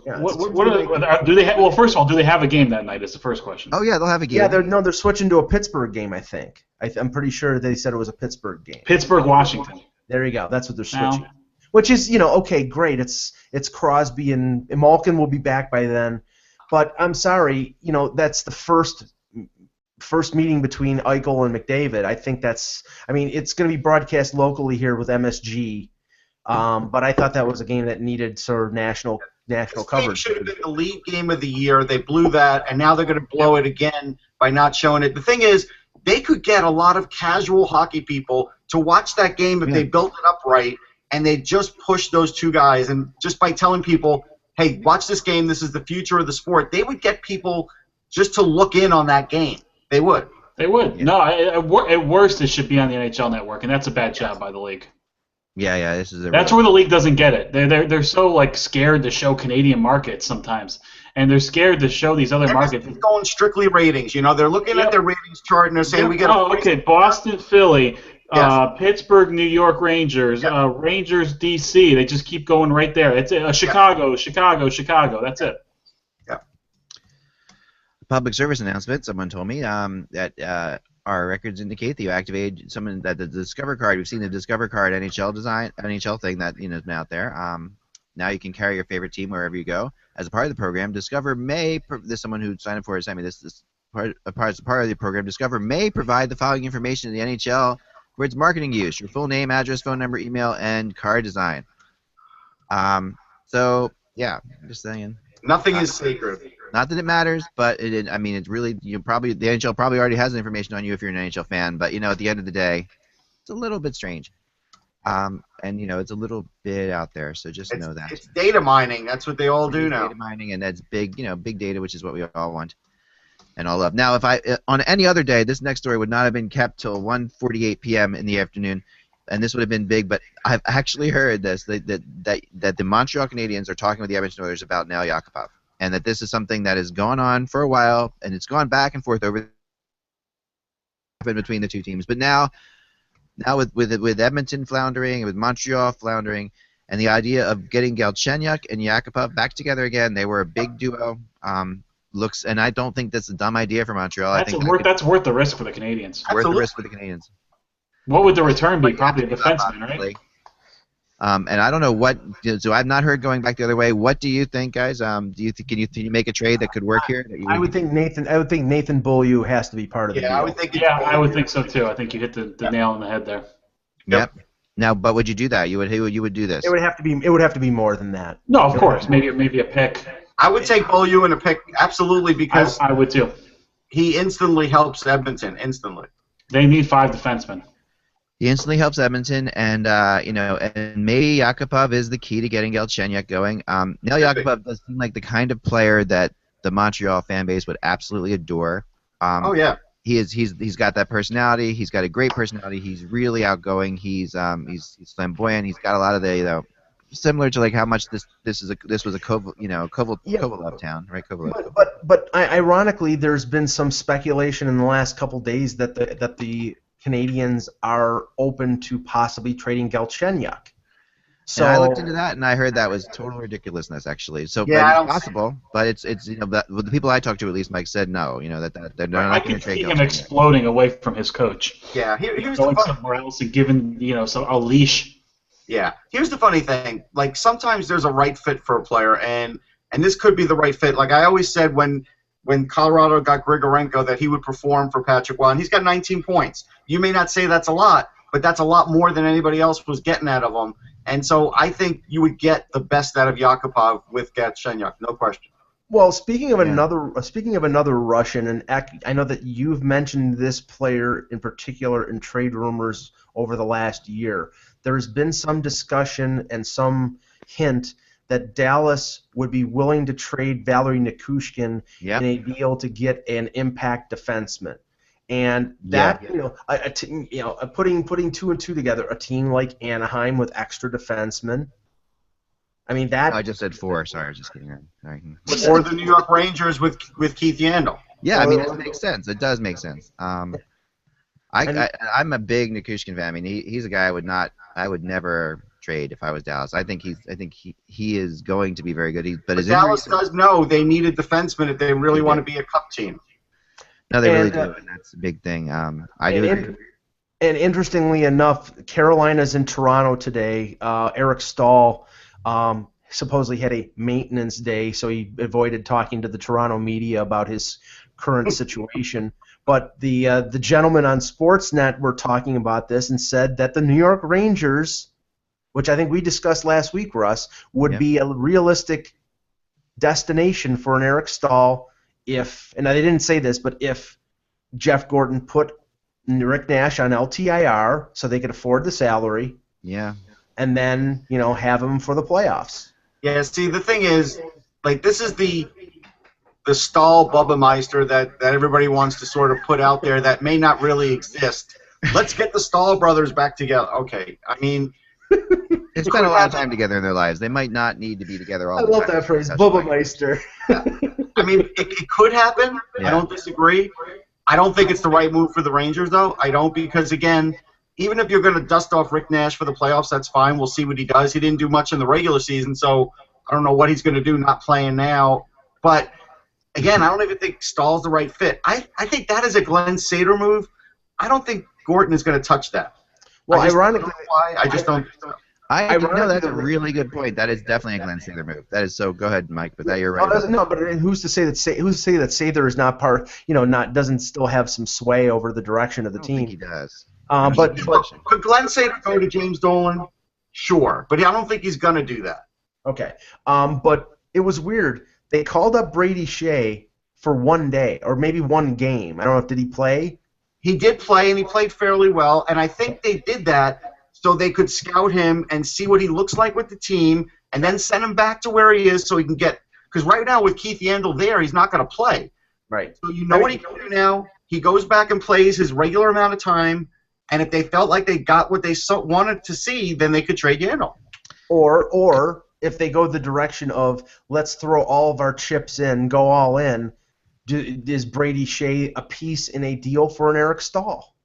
Yeah, Do they well, first of all, do they have a game that night? Is the first question. Oh yeah, they'll have a game. yeah, they're switching to a Pittsburgh game, I think. I'm pretty sure they said it was a Pittsburgh game. Pittsburgh, Washington. There you go. That's what they're switching. Now. Which is, okay, great. It's Crosby and Malkin will be back by then. But I'm sorry, that's the first meeting between Eichel and McDavid. I think it's going to be broadcast locally here with MSG. But I thought that was a game that needed sort of national coverage. Should have been the league game of the year. They blew that, and now they're going to blow it again by not showing it. The thing is, they could get a lot of casual hockey people to watch that game if they built it up right, and they just pushed those two guys. And just by telling people, hey, watch this game, this is the future of the sport, they would get people just to look in on that game. They would. They would. Yeah. No, at worst, it should be on the NHL Network, and that's a bad job by the league. Yeah, this is that's where the league doesn't get it. They're so scared to show Canadian markets sometimes, and they're scared to show these other markets. They're going strictly ratings. They're looking at their ratings chart and they're saying we got. Oh, okay. Boston, Philly, Pittsburgh, New York Rangers, Rangers, DC. They just keep going right there. It's Chicago. That's it. Yeah. Public service announcement. Someone told me that. Our records indicate that you activated that the Discover card. We've seen the Discover card NHL thing that has been out there. Now you can carry your favorite team wherever you go. As a part of the program, Discover may. There's someone who signed up for it. Sent me this part of the program. Discover may provide the following information to the NHL for its marketing use: your full name, address, phone number, email, and card design. So yeah, I'm just saying. Nothing is sacred. Not that it matters, but it's really the NHL probably already has the information on you if you're an NHL fan. But at the end of the day, it's a little bit strange, and it's a little bit out there. So just know that it's data mining. That's what they all do now. Data mining, and that's big data, which is what we all want and all love. Now, if on any other day, this next story would not have been kept till 1:48 p.m. in the afternoon, and this would have been big. But I've actually heard this that the Montreal Canadiens are talking with the Edmonton Oilers about Nail Yakupov. And that this is something that has gone on for a while, and it's gone back and forth between the two teams. But now with Edmonton floundering, and with Montreal floundering, and the idea of getting Galchenyuk and Yakupov back together again, they were a big duo. And I don't think that's a dumb idea for Montreal. That's worth the risk for the Canadiens. Worth the risk for the Canadiens. What would the return be? Probably a defenseman, right? And I don't know what. So I've not heard going back the other way. What do you think, guys? Can you make a trade that could work here? I would think Nathan Beaulieu has to be part of the deal. I would think. I would think so too. I think you hit the nail on the head there. Yep. Now, but would you do that? You would do this? It would have to be more than that. No, of course. Maybe a pick. I would take Beaulieu in a pick, absolutely, because I would too. He instantly helps Edmonton. Instantly. They need 5 defensemen. He instantly helps Edmonton, and and maybe Yakupov is the key to getting Galchenyuk going. Now Yakupov does seem like the kind of player that the Montreal fan base would absolutely adore. Oh yeah. He's got that personality. He's got a great personality. He's really outgoing. He's flamboyant. He's got a lot of the similar to how much this was a Kovalchuk town, right? Kovalchuk. But ironically, there's been some speculation in the last couple days that the Canadians are open to possibly trading Galchenyuk. So I looked into that, and I heard that was total ridiculousness, actually. So it's possible, but it's the people I talked to, at least Mike said no. That they're not going to trade. I can see him exploding away from his coach. Yeah, here's going somewhere else and giving a leash. Yeah, here's the funny thing. Sometimes there's a right fit for a player, and this could be the right fit. I always said when Colorado got Grigorenko that he would perform for Patrick Waugh, and he's got 19 points. You may not say that's a lot, but that's a lot more than anybody else was getting out of him. And so I think you would get the best out of Yakupov with Galchenyuk, no question. Well, speaking of another Russian, and I know that you've mentioned this player in particular in trade rumors over the last year. There's been some discussion and some hint that Dallas would be willing to trade Valery Nikushkin in a deal to get an impact defenseman. And that, putting 2 and 2 together, a team like Anaheim with extra defensemen, I mean No, I just said 4. Sorry, I was just kidding. Sorry. Or the New York Rangers with Keith Yandel. Yeah, I mean, it makes sense. It does make sense. I'm a big Nikushkin fan. I mean, he's a guy I would never trade if I was Dallas. I think he is going to be very good. But Dallas does know they need a defenseman if they really want to be a cup team. No, they really do, and that's a big thing. I do agree. And interestingly enough, Carolina's in Toronto today. Eric Staal supposedly had a maintenance day, so he avoided talking to the Toronto media about his current situation. But the gentlemen on Sportsnet were talking about this and said that the New York Rangers, which I think we discussed last week, Russ, would be a realistic destination for an Eric Staal if, and they didn't say this, but if Jeff Gordon put Rick Nash on LTIR so they could afford the salary. Yeah. And then, have him for the playoffs. Yeah, see, the thing is, like, this is the Staal Bubba Meister that everybody wants to sort of put out there that may not really exist. Let's get the Staal brothers back together. Okay, I mean... They spent a lot of time together in their lives. They might not need to be together all the time. I love that phrase, Bubba Meister. I mean, it could happen. Yeah. I don't disagree. I don't think it's the right move for the Rangers, though. I don't, because, again, even if you're going to dust off Rick Nash for the playoffs, that's fine. We'll see what he does. He didn't do much in the regular season, so I don't know what he's going to do not playing now. But, again, I don't even think Stahl's the right fit. I think that is a Glenn Sader move. I don't think Gordon is going to touch that. Well, ironically, why? I just don't. No, that's a really good point. That is definitely a Glenn Sader move. That is so. Go ahead, Mike. But that you're right. No, but who's to say that Sader is not part? Doesn't still have some sway over the direction of the team. I think he does. But could Glenn Sader go to James Dolan? Sure, but I don't think he's going to do that. Okay. But it was weird. They called up Brady Shea for one day or maybe one game. I don't know. Did he play? He did play, and he played fairly well. And I think they did that so they could scout him and see what he looks like with the team, and then send him back to where he is so he can get – because right now with Keith Yandel there, he's not going to play. Right. So what he can do now. He goes back and plays his regular amount of time, and if they felt like they got what they wanted to see, then they could trade Yandel. Or if they go the direction of let's throw all of our chips in, go all in, is Brady Shea a piece in a deal for an Eric Staal?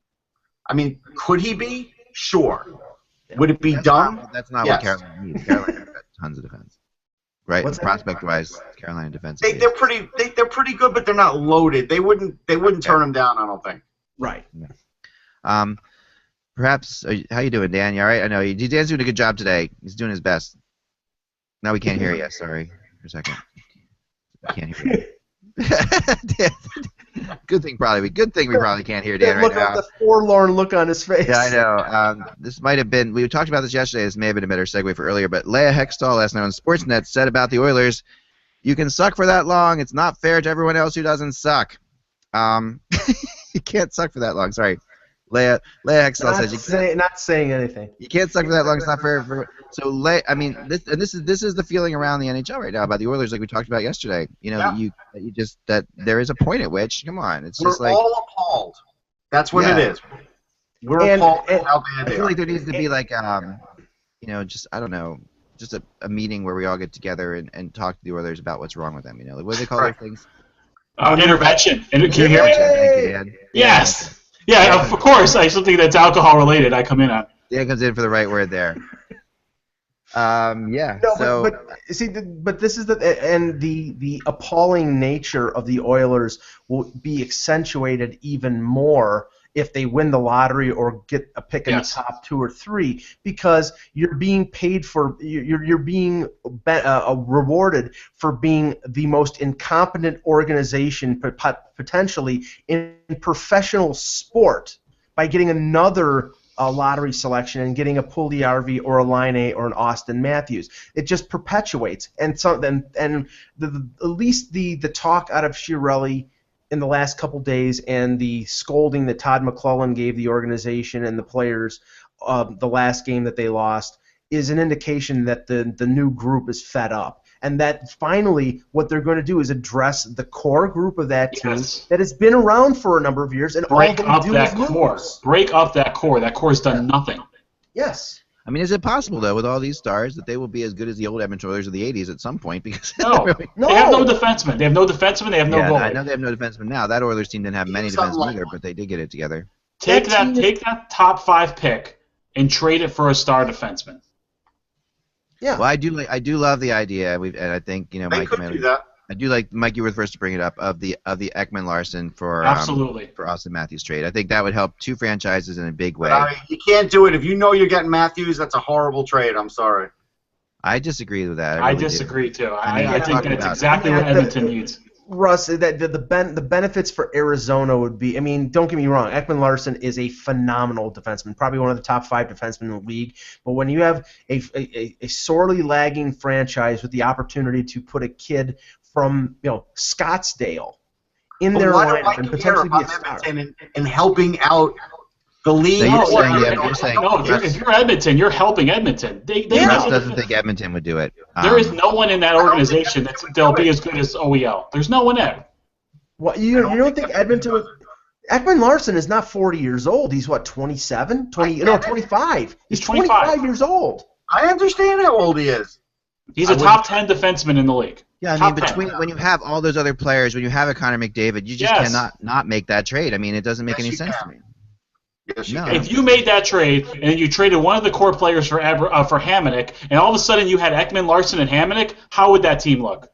I mean, could he be? Sure. Would it be dumb? That's not what Carolina needs. Carolina got tons of defense, right? Prospect-wise, Carolina defense. They're pretty good, but they're not loaded. They wouldn't turn them down. I don't think. Right. Yeah. Perhaps. How you doing, Dan? You all right? I know Dan's doing a good job today. He's doing his best. Now we can't hear you. Sorry for a second. I can't hear you. Good thing we probably can't hear Dan right now. Look at the forlorn look on his face. Yeah, I know. This might have been. We talked about this yesterday. This may have been a better segue for earlier. But Leah Hextall last night on Sportsnet said about the Oilers, "You can suck for that long. It's not fair to everyone else who doesn't suck." You can't suck for that long. Sorry. Leah Hextall says not saying anything. You can't suck for that long. It's not fair. This is the feeling around the NHL right now about the Oilers, like we talked about yesterday. That there is a point at which, come on, we're all appalled. That's what it is. We're appalled at how bad they are. I feel like there needs to be like, just I don't know, just a meeting where we all get together and talk to the Oilers about what's wrong with them. What do they call those things? Intervention. Can you hear me? Thank you, Dan. Yes. Yeah, of course. Something that's alcohol related, I come in on. Dan comes in for the right word there. Yeah. No, so, but this is the appalling nature of the Oilers will be accentuated even more if they win the lottery or get a pick in the top 2 or 3, because you're being paid for you're being rewarded for being the most incompetent organization potentially in professional sport by getting another lottery selection and getting a Puljujärvi or a Laine or an Austin Matthews. It just perpetuates, and at least the talk out of Chiarelli in the last couple days and the scolding that Todd McClellan gave the organization and the players the last game that they lost is an indication that the new group is fed up, and that finally what they're going to do is address the core group of that team that has been around for a number of years and break up that core. Break up that core. That core's done nothing. Yes. I mean, is it possible though, with all these stars, that they will be as good as the old Edmonton Oilers of the '80s at some point? Because No, No. they have no defenseman. They have no defenseman. They have no yeah, goalie. I know they have no defensemen now. That Oilers team didn't have many Something defensemen like either, but they did get it together. Take That team take that top 5 pick and trade it for a star defenseman. Yeah. Well, I do love the idea. And I think They Mike. could do that. I do like Mike. You were the first to bring it up of the Ekman Larson for Absolutely. For Austin Matthews trade. I think that would help 2 franchises in a big way. You can't do it if you know you're getting Matthews. That's a horrible trade. I'm sorry. I disagree with that. I really disagree too. I mean, I think that's exactly what Edmonton needs. Russ, the benefits for Arizona would be, I mean, don't get me wrong, Ekman Larson is a phenomenal defenseman, probably one of the top 5 defensemen in the league. But when you have a sorely lagging franchise with the opportunity to put a kid from Scottsdale in their lineup and potentially be a star, and helping out the league. If you're Edmonton, you're helping Edmonton. Russ doesn't think Edmonton would do it. There is no one in that organization that'll be as good as OEL. There's no one there. What, you don't think Edmonton would? Ekman Larson is not 40 years old. He's what, 27? 25. He's 25 years old. I understand how old he is. He's a top 10 defenseman in the league. Yeah, I mean, when you have all those other players, when you have a Connor McDavid, you just cannot not make that trade. I mean, it doesn't make any sense to me. Yes, no. If you made that trade and then you traded one of the core players for Hamonic, and all of a sudden you had Ekman Larson and Hamonic, how would that team look?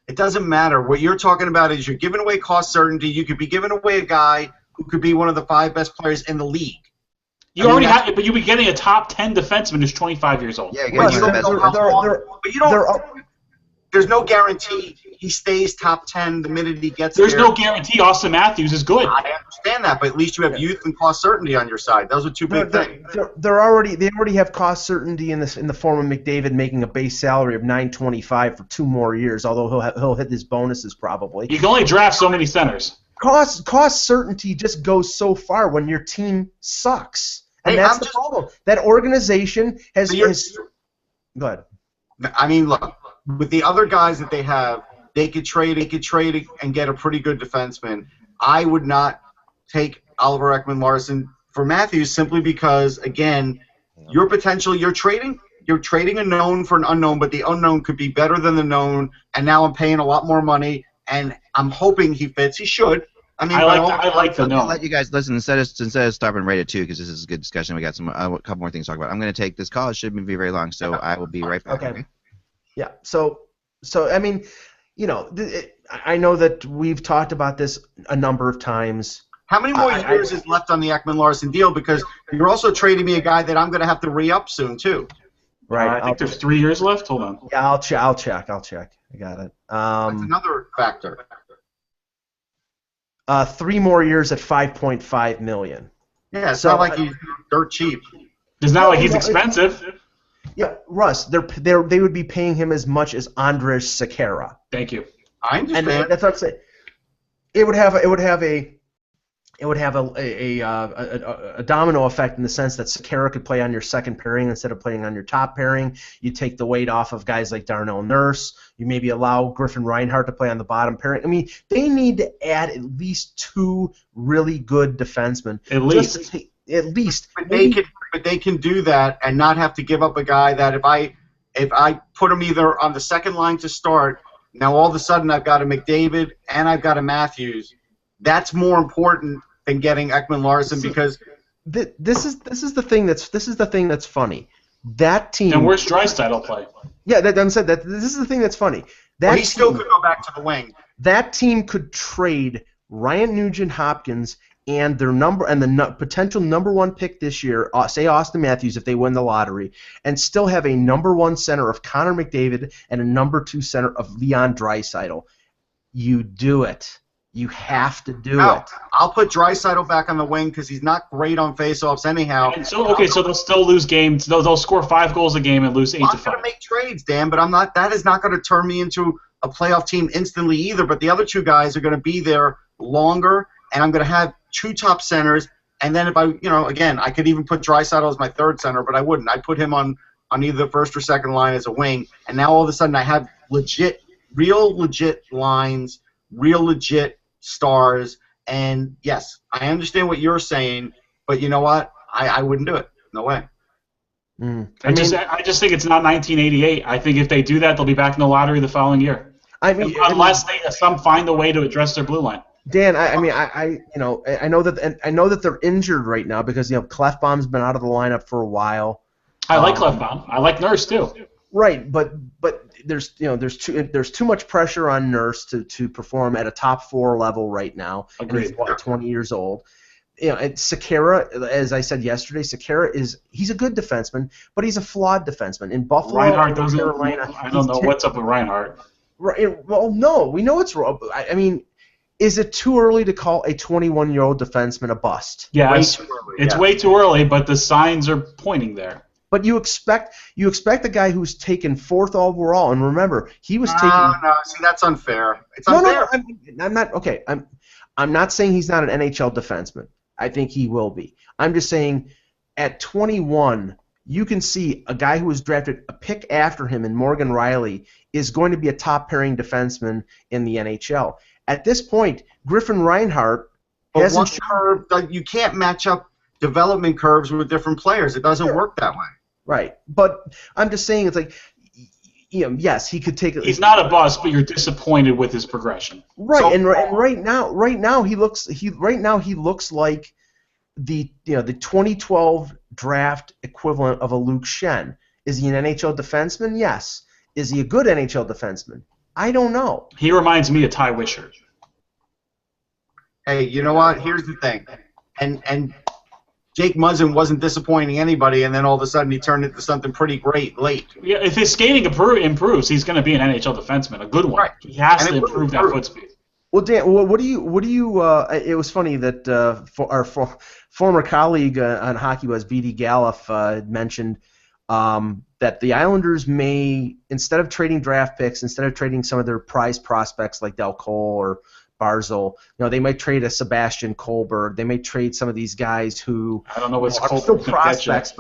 It doesn't matter. What you're talking about is you're giving away cost certainty. You could be giving away a guy who could be one of the 5 best players in the league. But you'd be getting a top 10 defenseman who's 25 years old. Yeah, you're getting the best. There's no guarantee he stays top 10 the minute he gets There's there. no guarantee Austin Matthews is good. I understand that, but at least you have youth and cost certainty on your side. Those are 2 big things. They already have cost certainty in the form of McDavid making a base salary of $925 for 2 more years. Although he'll hit his bonuses probably. You can only draft so many centers. Cost certainty just goes so far when your team sucks, and that's the problem. That organization has. Go ahead. I mean, look, with the other guys that they have, they could trade and get a pretty good defenseman. I would not take Oliver Ekman-Larsson for Matthews simply because, again, your potential, you're trading a known for an unknown, but the unknown could be better than the known, and now I'm paying a lot more money, and I'm hoping he fits. He should. I mean, I like the known. I'll let you guys listen instead of stopping right at 2 because this is a good discussion. We got a couple more things to talk about. I'm going to take this call. It shouldn't be very long, so I will be right back. Okay. Yeah. So I mean, I know that we've talked about this a number of times. How many more years is left on the Ekman-Larsson deal? Because you're also trading me a guy that I'm going to have to re-up soon too. Right. I think there's 3 years left. Hold on. Yeah, I'll check. I got it. That's another factor. 3 more years at $5.5 million. Yeah, it's not like he's dirt cheap. It's not like he's expensive. Yeah, Russ, they would be paying him as much as Andres Sekera. Thank you. I understand. And that's what I'm saying. It would have a domino effect in the sense that Sekera could play on your second pairing instead of playing on your top pairing. You take the weight off of guys like Darnell Nurse. You maybe allow Griffin Reinhart to play on the bottom pairing. I mean, they need to add at least 2 really good defensemen. At least. But they can do that and not have to give up a guy that if I put him either on the second line to start, now all of a sudden I've got a McDavid and I've got a Matthews. That's more important than getting Ekman-Larsson because this is the thing that's funny. That team. And where's Draisaitl play? Yeah, I'm saying that this is the thing that's funny. He still could go back to the wing. That team could trade Ryan Nugent-Hopkins and the potential number 1 pick this year, say Austin Matthews if they win the lottery, and still have a number 1 center of Connor McDavid and a number 2 center of Leon Draisaitl. You do it. You have to do it. I'll put Draisaitl back on the wing because he's not great on faceoffs anyhow. And so they'll still lose games. They'll score 5 goals a game and lose 8 to 5. I'm going to make trades, Dan, but that is not going to turn me into a playoff team instantly either. But the other 2 guys are going to be there longer, and I'm going to have 2 top centers. And then if I could even put Draisaitl as my 3rd center, but I wouldn't. I'd put him on either the first or second line as a wing. And now all of a sudden I have real legit lines, real legit stars. And yes, I understand what you're saying, but you know what? I wouldn't do it. No way. I just think it's not 1988. I think if they do that, they'll be back in the lottery the following year. Unless some find a way to address their blue line. Dan, I know that they're injured right now because Clefbaum's been out of the lineup for a while. I like Clefbaum. I like Nurse too. Right, but there's too much pressure on Nurse to perform at a top 4 level right now. Agreed. And he's 20 years old. And Sekera, as I said yesterday, he's a good defenseman, but he's a flawed defenseman. In Buffalo, Reinhart doesn't. Carolina, I don't know what's up with Reinhart. Right. Well, no, we know it's wrong. I mean, is it too early to call a 21-year-old defenseman a bust? Yes, it's way too early, but the signs are pointing there. But you expect a guy who's taken 4th overall, and remember, he was taken. No, see, that's unfair. It's unfair. No, I'm not. Okay, I'm not saying he's not an NHL defenseman. I think he will be. I'm just saying, at 21, you can see a guy who was drafted a pick after him in Morgan Riley is going to be a top pairing defenseman in the NHL. At this point, Griffin Reinhart hasn't curve. You can't match up development curves with different players. It doesn't work that way. Right, but I'm just saying it's like, yes, he could take. He's not a bust, but you're disappointed with his progression. Right, so, and right now he looks like the 2012 draft equivalent of a Luke Shen. Is he an NHL defenseman? Yes. Is he a good NHL defenseman? I don't know. He reminds me of Ty Wishart. Hey, you know what? Here's the thing, and Jake Muzzin wasn't disappointing anybody, and then all of a sudden he turned into something pretty great late. Yeah, if his skating improves, he's going to be an NHL defenseman, a good one. Right. He has to improve that foot speed. Well, Dan, what do you? It was funny that our former colleague on HockeyBuzz, BD Gallup, mentioned that the Islanders may, instead of trading draft picks, instead of trading some of their prize prospects like Del Cole or Barzal, they might trade a Sebastian Kohlberg. They may trade some of these guys who I don't know what's are still prospects,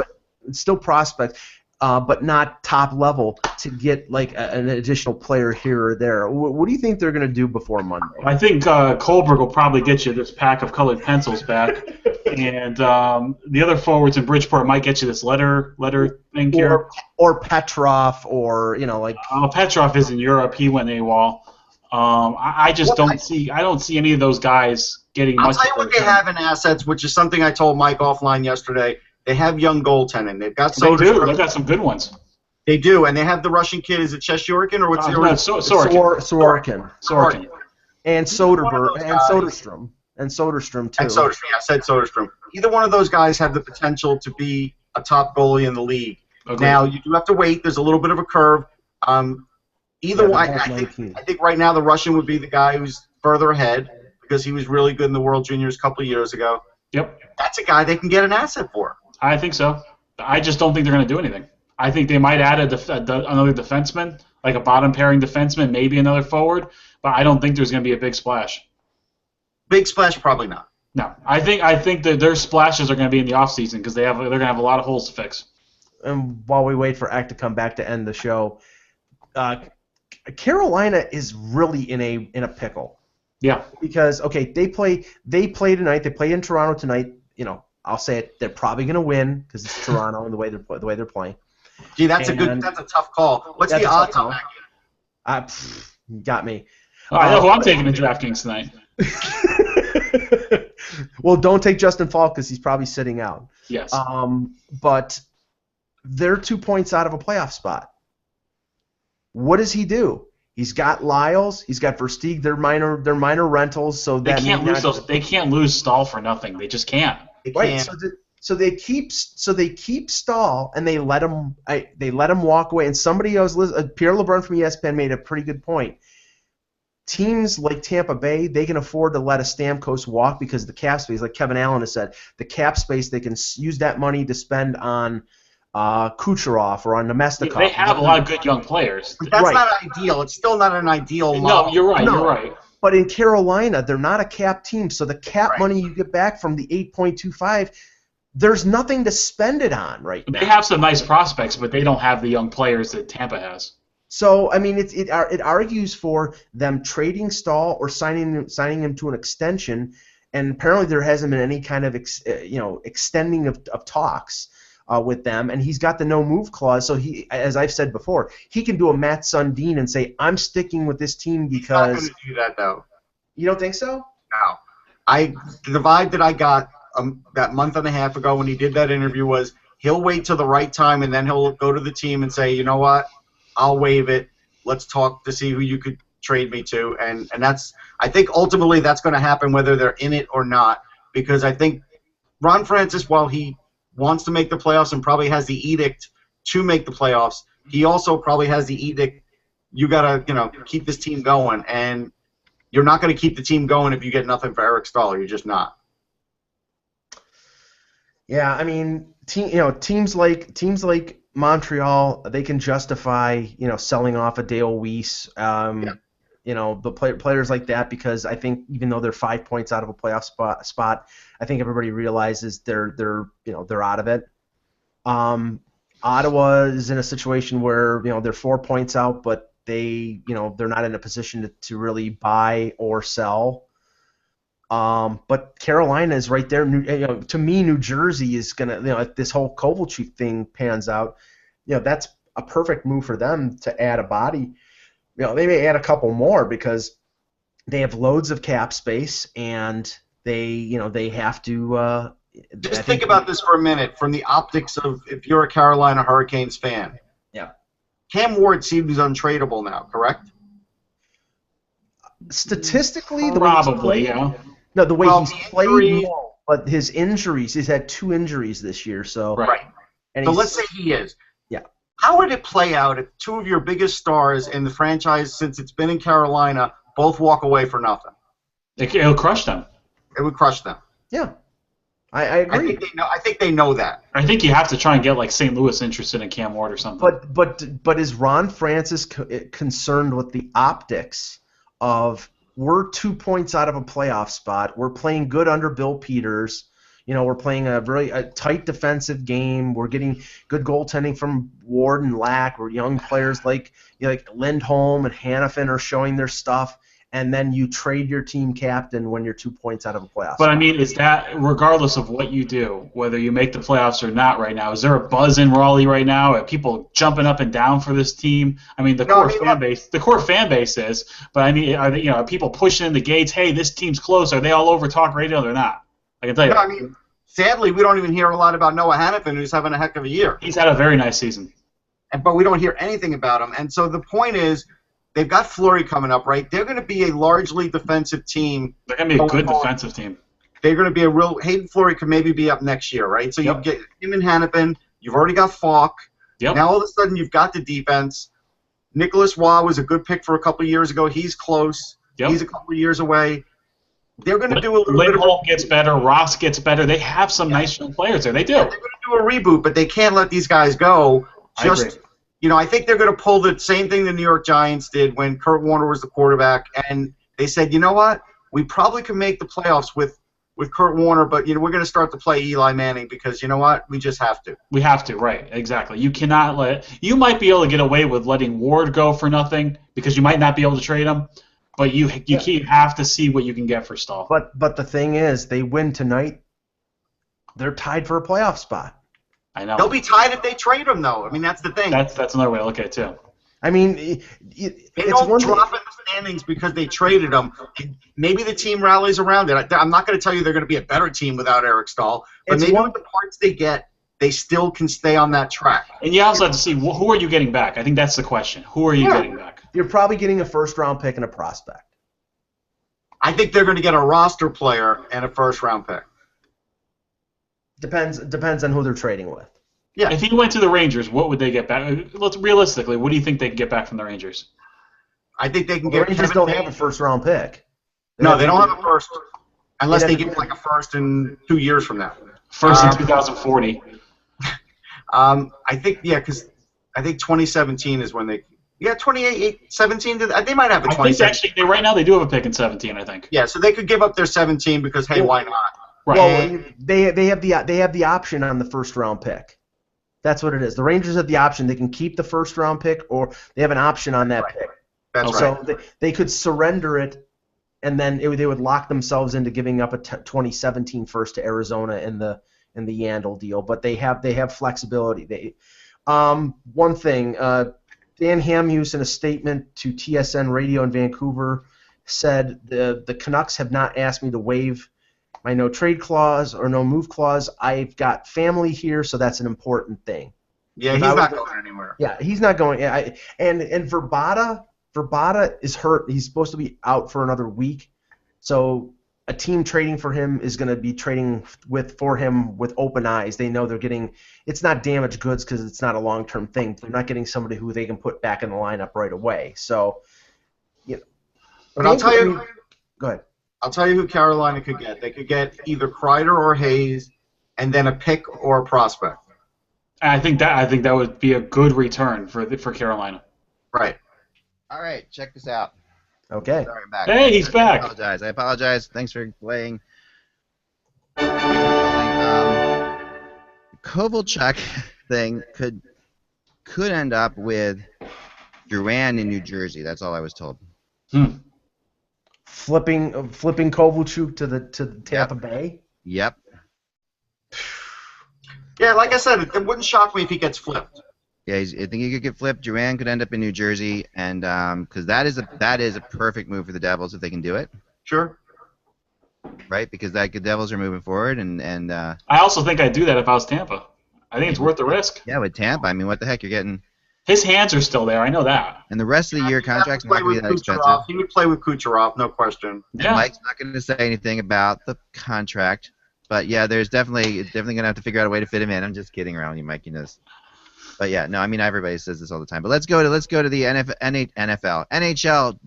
but not top level, to get like an additional player here or there. What do you think they're going to do before Monday? I think Kohlberg will probably get you this pack of colored pencils back, and the other forwards in Bridgeport might get you this letter thing here. Or Petrov, or Petrov is in Europe. He went AWOL. I don't see any of those guys getting much. I'll tell you what they have in assets, which is something I told Mike offline yesterday. They have young goaltending. They've got some. They do. They've got some good ones. They do, and they have the Russian kid. Is it Cheshurikin or what's the Sorokin. Sorokin. And Soderberg and Soderstrom. And Soderstrom too. And Soderstrom. Yeah, I said Soderstrom. Either one of those guys have the potential to be a top goalie in the league. Okay. Now you do have to wait. There's a little bit of a curve. Either way, I think right now the Russian would be the guy who's further ahead because he was really good in the World Juniors a couple of years ago. Yep. That's a guy they can get an asset for. I think so. I just don't think they're going to do anything. I think they might add another defenseman, like a bottom pairing defenseman, maybe another forward, but I don't think there's going to be a big splash. Big splash, probably not. No, I think that their splashes are going to be in the offseason because they're going to have a lot of holes to fix. And while we wait for Act to come back to end the show, Carolina is really in a pickle. Yeah. Because they play tonight. They play in Toronto tonight. I'll say it. They're probably going to win because it's Toronto and the way they're playing. Gee, that's a tough call. What's the odds on that? Got me. I know who I'm taking in DraftKings tonight. Well, don't take Justin Falk because he's probably sitting out. Yes. But they're 2 points out of a playoff spot. What does he do? He's got Lyles. He's got Versteeg. They're minor rentals. So they can't lose those. They can't lose Staal for nothing. They just can't. Right. So they keep Staal and they let him walk away. And somebody else, Pierre LeBrun from ESPN, made a pretty good point. Teams like Tampa Bay, they can afford to let a Stamkos walk because of the cap space. Like Kevin Allen has said, the cap space, they can use that money to spend on Kucherov or on Nemestikov. They have a lot of good young players. But that's not ideal. It's still not an ideal No, model. you're right. You're right. But in Carolina, they're not a cap team, so the cap money you get back from the 8.25, there's nothing to spend it on right now. They have some nice prospects, but they don't have the young players that Tampa has. So I mean, it argues for them trading Staal or signing him to an extension, and apparently there hasn't been any kind of extending of talks. with them, and he's got the no move clause. So he, as I've said before, he can do a Matt Sundin and say, "I'm sticking with this team because." He's not going to do that though. You don't think so? No. The vibe that I got that month and a half ago when he did that interview was he'll wait till the right time and then he'll go to the team and say, you know what, I'll waive it. Let's talk to see who you could trade me to, and that's, I think ultimately that's going to happen whether they're in it or not, because I think Ron Francis, while he wants to make the playoffs and probably has the edict to make the playoffs, he also probably has the edict, you got to keep this team going, and you're not going to keep the team going if you get nothing for Eric Staal. You're just not. Yeah, I mean, teams like Montreal, they can justify selling off a Dale Weiss, players like that, because I think even though they're 5 points out of a playoff spot, I think everybody realizes they're out of it. Ottawa is in a situation where they're 4 points out, but they're not in a position to really buy or sell. But Carolina is right there. To me, New Jersey is gonna, if this whole Kovalchuk thing pans out, that's a perfect move for them to add a body. They may add a couple more because they have loads of cap space, and they have to. Just think about this for a minute from the optics of if you're a Carolina Hurricanes fan. Yeah. Cam Ward seems untradeable now, correct? Statistically, probably, yeah. No, the way he's played, injury, no, but his injuries, he's had 2 injuries this year, so. Right. And so let's say he is. Yeah. How would it play out if 2 of your biggest stars in the franchise since it's been in Carolina both walk away for nothing? It'll crush them. It would crush them. Yeah. I agree. I think they know that. I think you have to try and get like St. Louis interested in Cam Ward or something. But is Ron Francis concerned with the optics of we're 2 points out of a playoff spot, we're playing good under Bill Peters, we're playing a tight defensive game, we're getting good goaltending from Ward and Lack, we're young players like Lindholm and Hannafin are showing their stuff, and then you trade your team captain when you're 2 points out of a playoff spot. But I mean, is that regardless of what you do, whether you make the playoffs or not right now? Is there a buzz in Raleigh right now? Are people jumping up and down for this team? I mean, the core fan base is, but I mean, are people pushing in the gates? Hey, this team's close. Are they all over talk radio? They're not. I can tell you. No, I mean, sadly, we don't even hear a lot about Noah Hannafin, who's having a heck of a year. He's had a very nice season. But we don't hear anything about him. And so the point is, they've got Fleury coming up, right? They're going to be a largely defensive team. They're going to be a good defensive team. They're going to be a real – Hayden Fleury could maybe be up next year, right? So you get him and Hannafin. You've already got Falk. Yep. Now all of a sudden you've got the defense. Nicholas Waugh was a good pick for a couple of years ago. He's close. Yep. He's a couple of years away. They're going to do a little Lindholm gets better. Ross gets better. They have some nice young players there. They do. Yeah, they're going to do a reboot, but they can't let these guys go. I agree. I think they're going to pull the same thing the New York Giants did when Kurt Warner was the quarterback, and they said, you know what, we probably can make the playoffs with Kurt Warner, but we're going to start to play Eli Manning because you know what, we just have to. We have to, right? Exactly. You cannot you might be able to get away with letting Ward go for nothing because you might not be able to trade him, but you have to see what you can get for Staal. But the thing is, they win tonight, they're tied for a playoff spot. I know. They'll be tied if they trade him, though. I mean, that's the thing. That's another way to look at it, too. I mean, they don't drop in the standings because they traded him. Maybe the team rallies around it. I'm not going to tell you they're going to be a better team without Eric Staal, but maybe with the parts they get, they still can stay on that track. And you also have to see who are you getting back. I think that's the question. Who are you getting back? You're probably getting a first-round pick and a prospect. I think they're going to get a roster player and a first-round pick. Depends on who they're trading with. Yeah. If he went to the Rangers, what would they get back? Realistically, what do you think they can get back from the Rangers? I think they can get. The Rangers don't have a first-round pick. They don't have a first, unless they give like a first in 2 years from now. First in 2040. I think because I think 2017 is when they. Yeah, 17. They might have a 20. I think actually right now they do have a pick in 17. I think. Yeah, so they could give up their 17 because hey, why not? Right. Well, they have the option on the first-round pick. That's what it is. The Rangers have the option. They can keep the first-round pick, or they have an option on that pick. That's right. So they could surrender it, and then they would lock themselves into giving up a 2017 first to Arizona in the in the Yandle deal, but they have flexibility. One thing, Dan Hamhuis in a statement to TSN Radio in Vancouver said the Canucks have not asked me to waive my no trade clause or no move clause. I've got family here, so that's an important thing. Yeah, he's not going anywhere. Yeah, he's not going. And Verbata is hurt. He's supposed to be out for another week. So a team trading for him is going to be trading for him with open eyes. They know they're getting. It's not damaged goods because it's not a long-term thing. They're not getting somebody who they can put back in the lineup right away. So, But I'll tell you. Go ahead. I'll tell you who Carolina could get. They could get either Kreider or Hayes, and then a pick or a prospect. I think that would be a good return for Carolina. Right. All right, check this out. Okay. Sorry, I'm back. Hey, he's back. I apologize. Thanks for playing. Kovalchuk thing could end up with Drouin in New Jersey. That's all I was told. Flipping Kovalchuk to the Tampa Bay. Yep. Yeah, like I said, it wouldn't shock me if he gets flipped. Yeah, I think he could get flipped. Drouin could end up in New Jersey, and because that is a perfect move for the Devils if they can do it. Sure. Right, because the Devils are moving forward, and I also think I'd do that if I was Tampa. I think it's worth the risk. Yeah, with Tampa, I mean, what the heck, you're getting. His hands are still there. I know that. And the rest of the year, contract's not going to be that expensive. He would play with Kucherov, no question. Yeah. Mike's not going to say anything about the contract, but yeah, there's definitely going to have to figure out a way to fit him in. I'm just kidding around you, Mike. You know. But yeah, no, I mean everybody says this all the time. But let's go to the NFL, NHL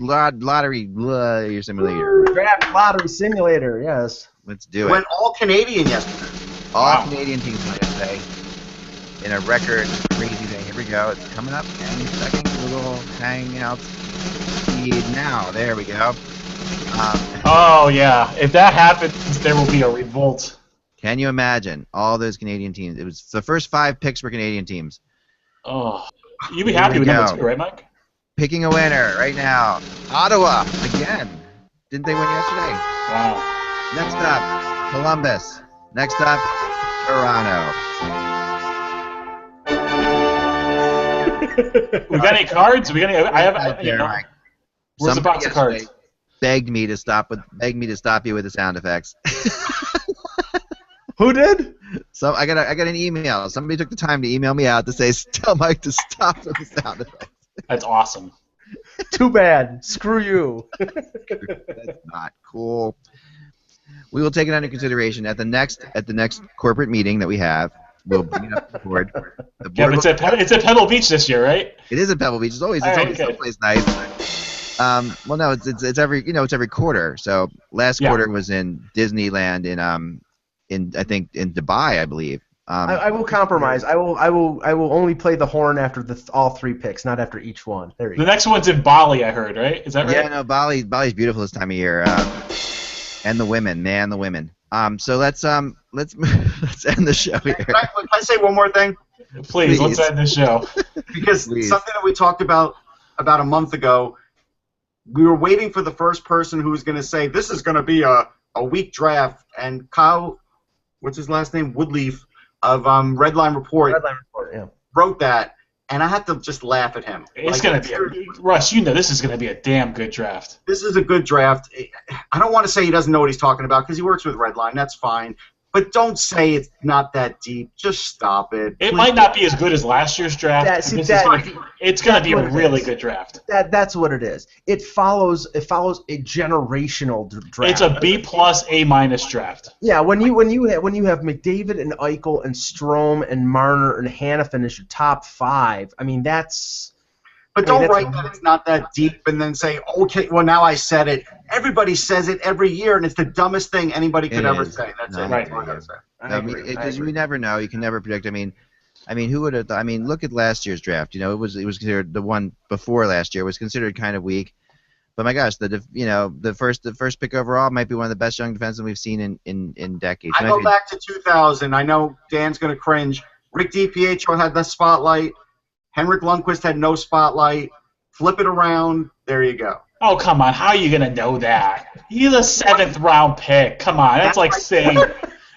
lottery simulator. Draft lottery simulator, yes. Let's do it. Went all Canadian yesterday. All Canadian teams, might I say, in a record crazy thing. Here we go. It's coming up any second. Google Hangout feed now. There we go. Oh yeah, if that happens, there will be a revolt. Can you imagine all those Canadian teams? It was the first 5 picks were Canadian teams. Oh, you'd be happy with number 2, right, Mike? Picking a winner right now. Ottawa again. Didn't they win yesterday? Wow. Next up, Columbus. Next up, Toronto. We got any cards? We got any? I have. Where's the box of cards? Begged me to stop you with the sound effects. Who did? So I got an email. Somebody took the time to email me out to say, tell Mike to stop with the sound effects. That's awesome. Too bad. Screw you. That's not cool. We will take it under consideration at the next corporate meeting that we have. We'll bring it up to the board. Yeah, but it's at Pebble Beach this year, right? It is at Pebble Beach. It's always someplace nice. Well, no, it's every quarter. So last quarter was in Disneyland in I think in Dubai, I believe. I will compromise. I will only play the horn after all 3 picks, not after each one. There you go. The next one's in Bali, I heard, right? Is that right? Yeah, no, Bali's beautiful this time of year. And the women, man, the women. So let's end the show here. Can I say one more thing? Please, let's end the show. Because something that we talked about a month ago, we were waiting for the first person who was going to say this is going to be a weak draft, and Kyle, what's his last name, Woodleaf of Redline Report, wrote that, and I had to just laugh at him. It's going to be Russ, you know this is going to be a damn good draft. This is a good draft. I don't want to say he doesn't know what he's talking about because he works with Redline. That's fine. But don't say it's not that deep. Just stop it. It might not be as good as last year's draft. It's going to be a really good draft. That's what it is. It follows a generational draft. It's a B+ A- draft. Yeah, when you have McDavid and Eichel and Strome and Marner and Hanifin as your top 5, I mean that's. But don't write that it's not that deep and then say, okay, well, now I said it. Everybody says it every year, and it's the dumbest thing anybody could ever say. That's it. Right. Because you never know. You can never predict. I mean, who would have thought? I mean, look at last year's draft. You know, it was considered the one before last year was considered kind of weak. But my gosh, the first pick overall might be one of the best young defensemen we've seen in decades. I go back to 2000. I know Dan's going to cringe. Rick DiPietro had the spotlight. Henrik Lundqvist had no spotlight. Flip it around. There you go. Oh, come on. How are you going to know that? He's a 7th round pick. Come on. That's like saying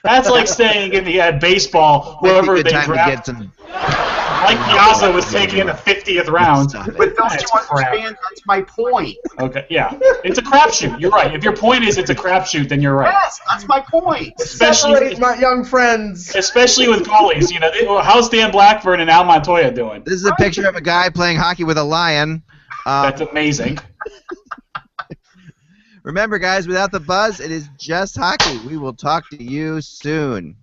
That's like saying in the baseball, whoever they draft. Mike Piazza was taken in the 50th round. But don't you understand? That's my point. Okay, yeah. It's a crapshoot. You're right. If your point is it's a crapshoot, then you're right. Yes, that's my point. Separate my young friends. Especially with goalies. You know, how's Dan Blackburn and Al Montoya doing? This is a picture of a guy playing hockey with a lion. That's amazing. Remember, guys, without the buzz, it is just hockey. We will talk to you soon.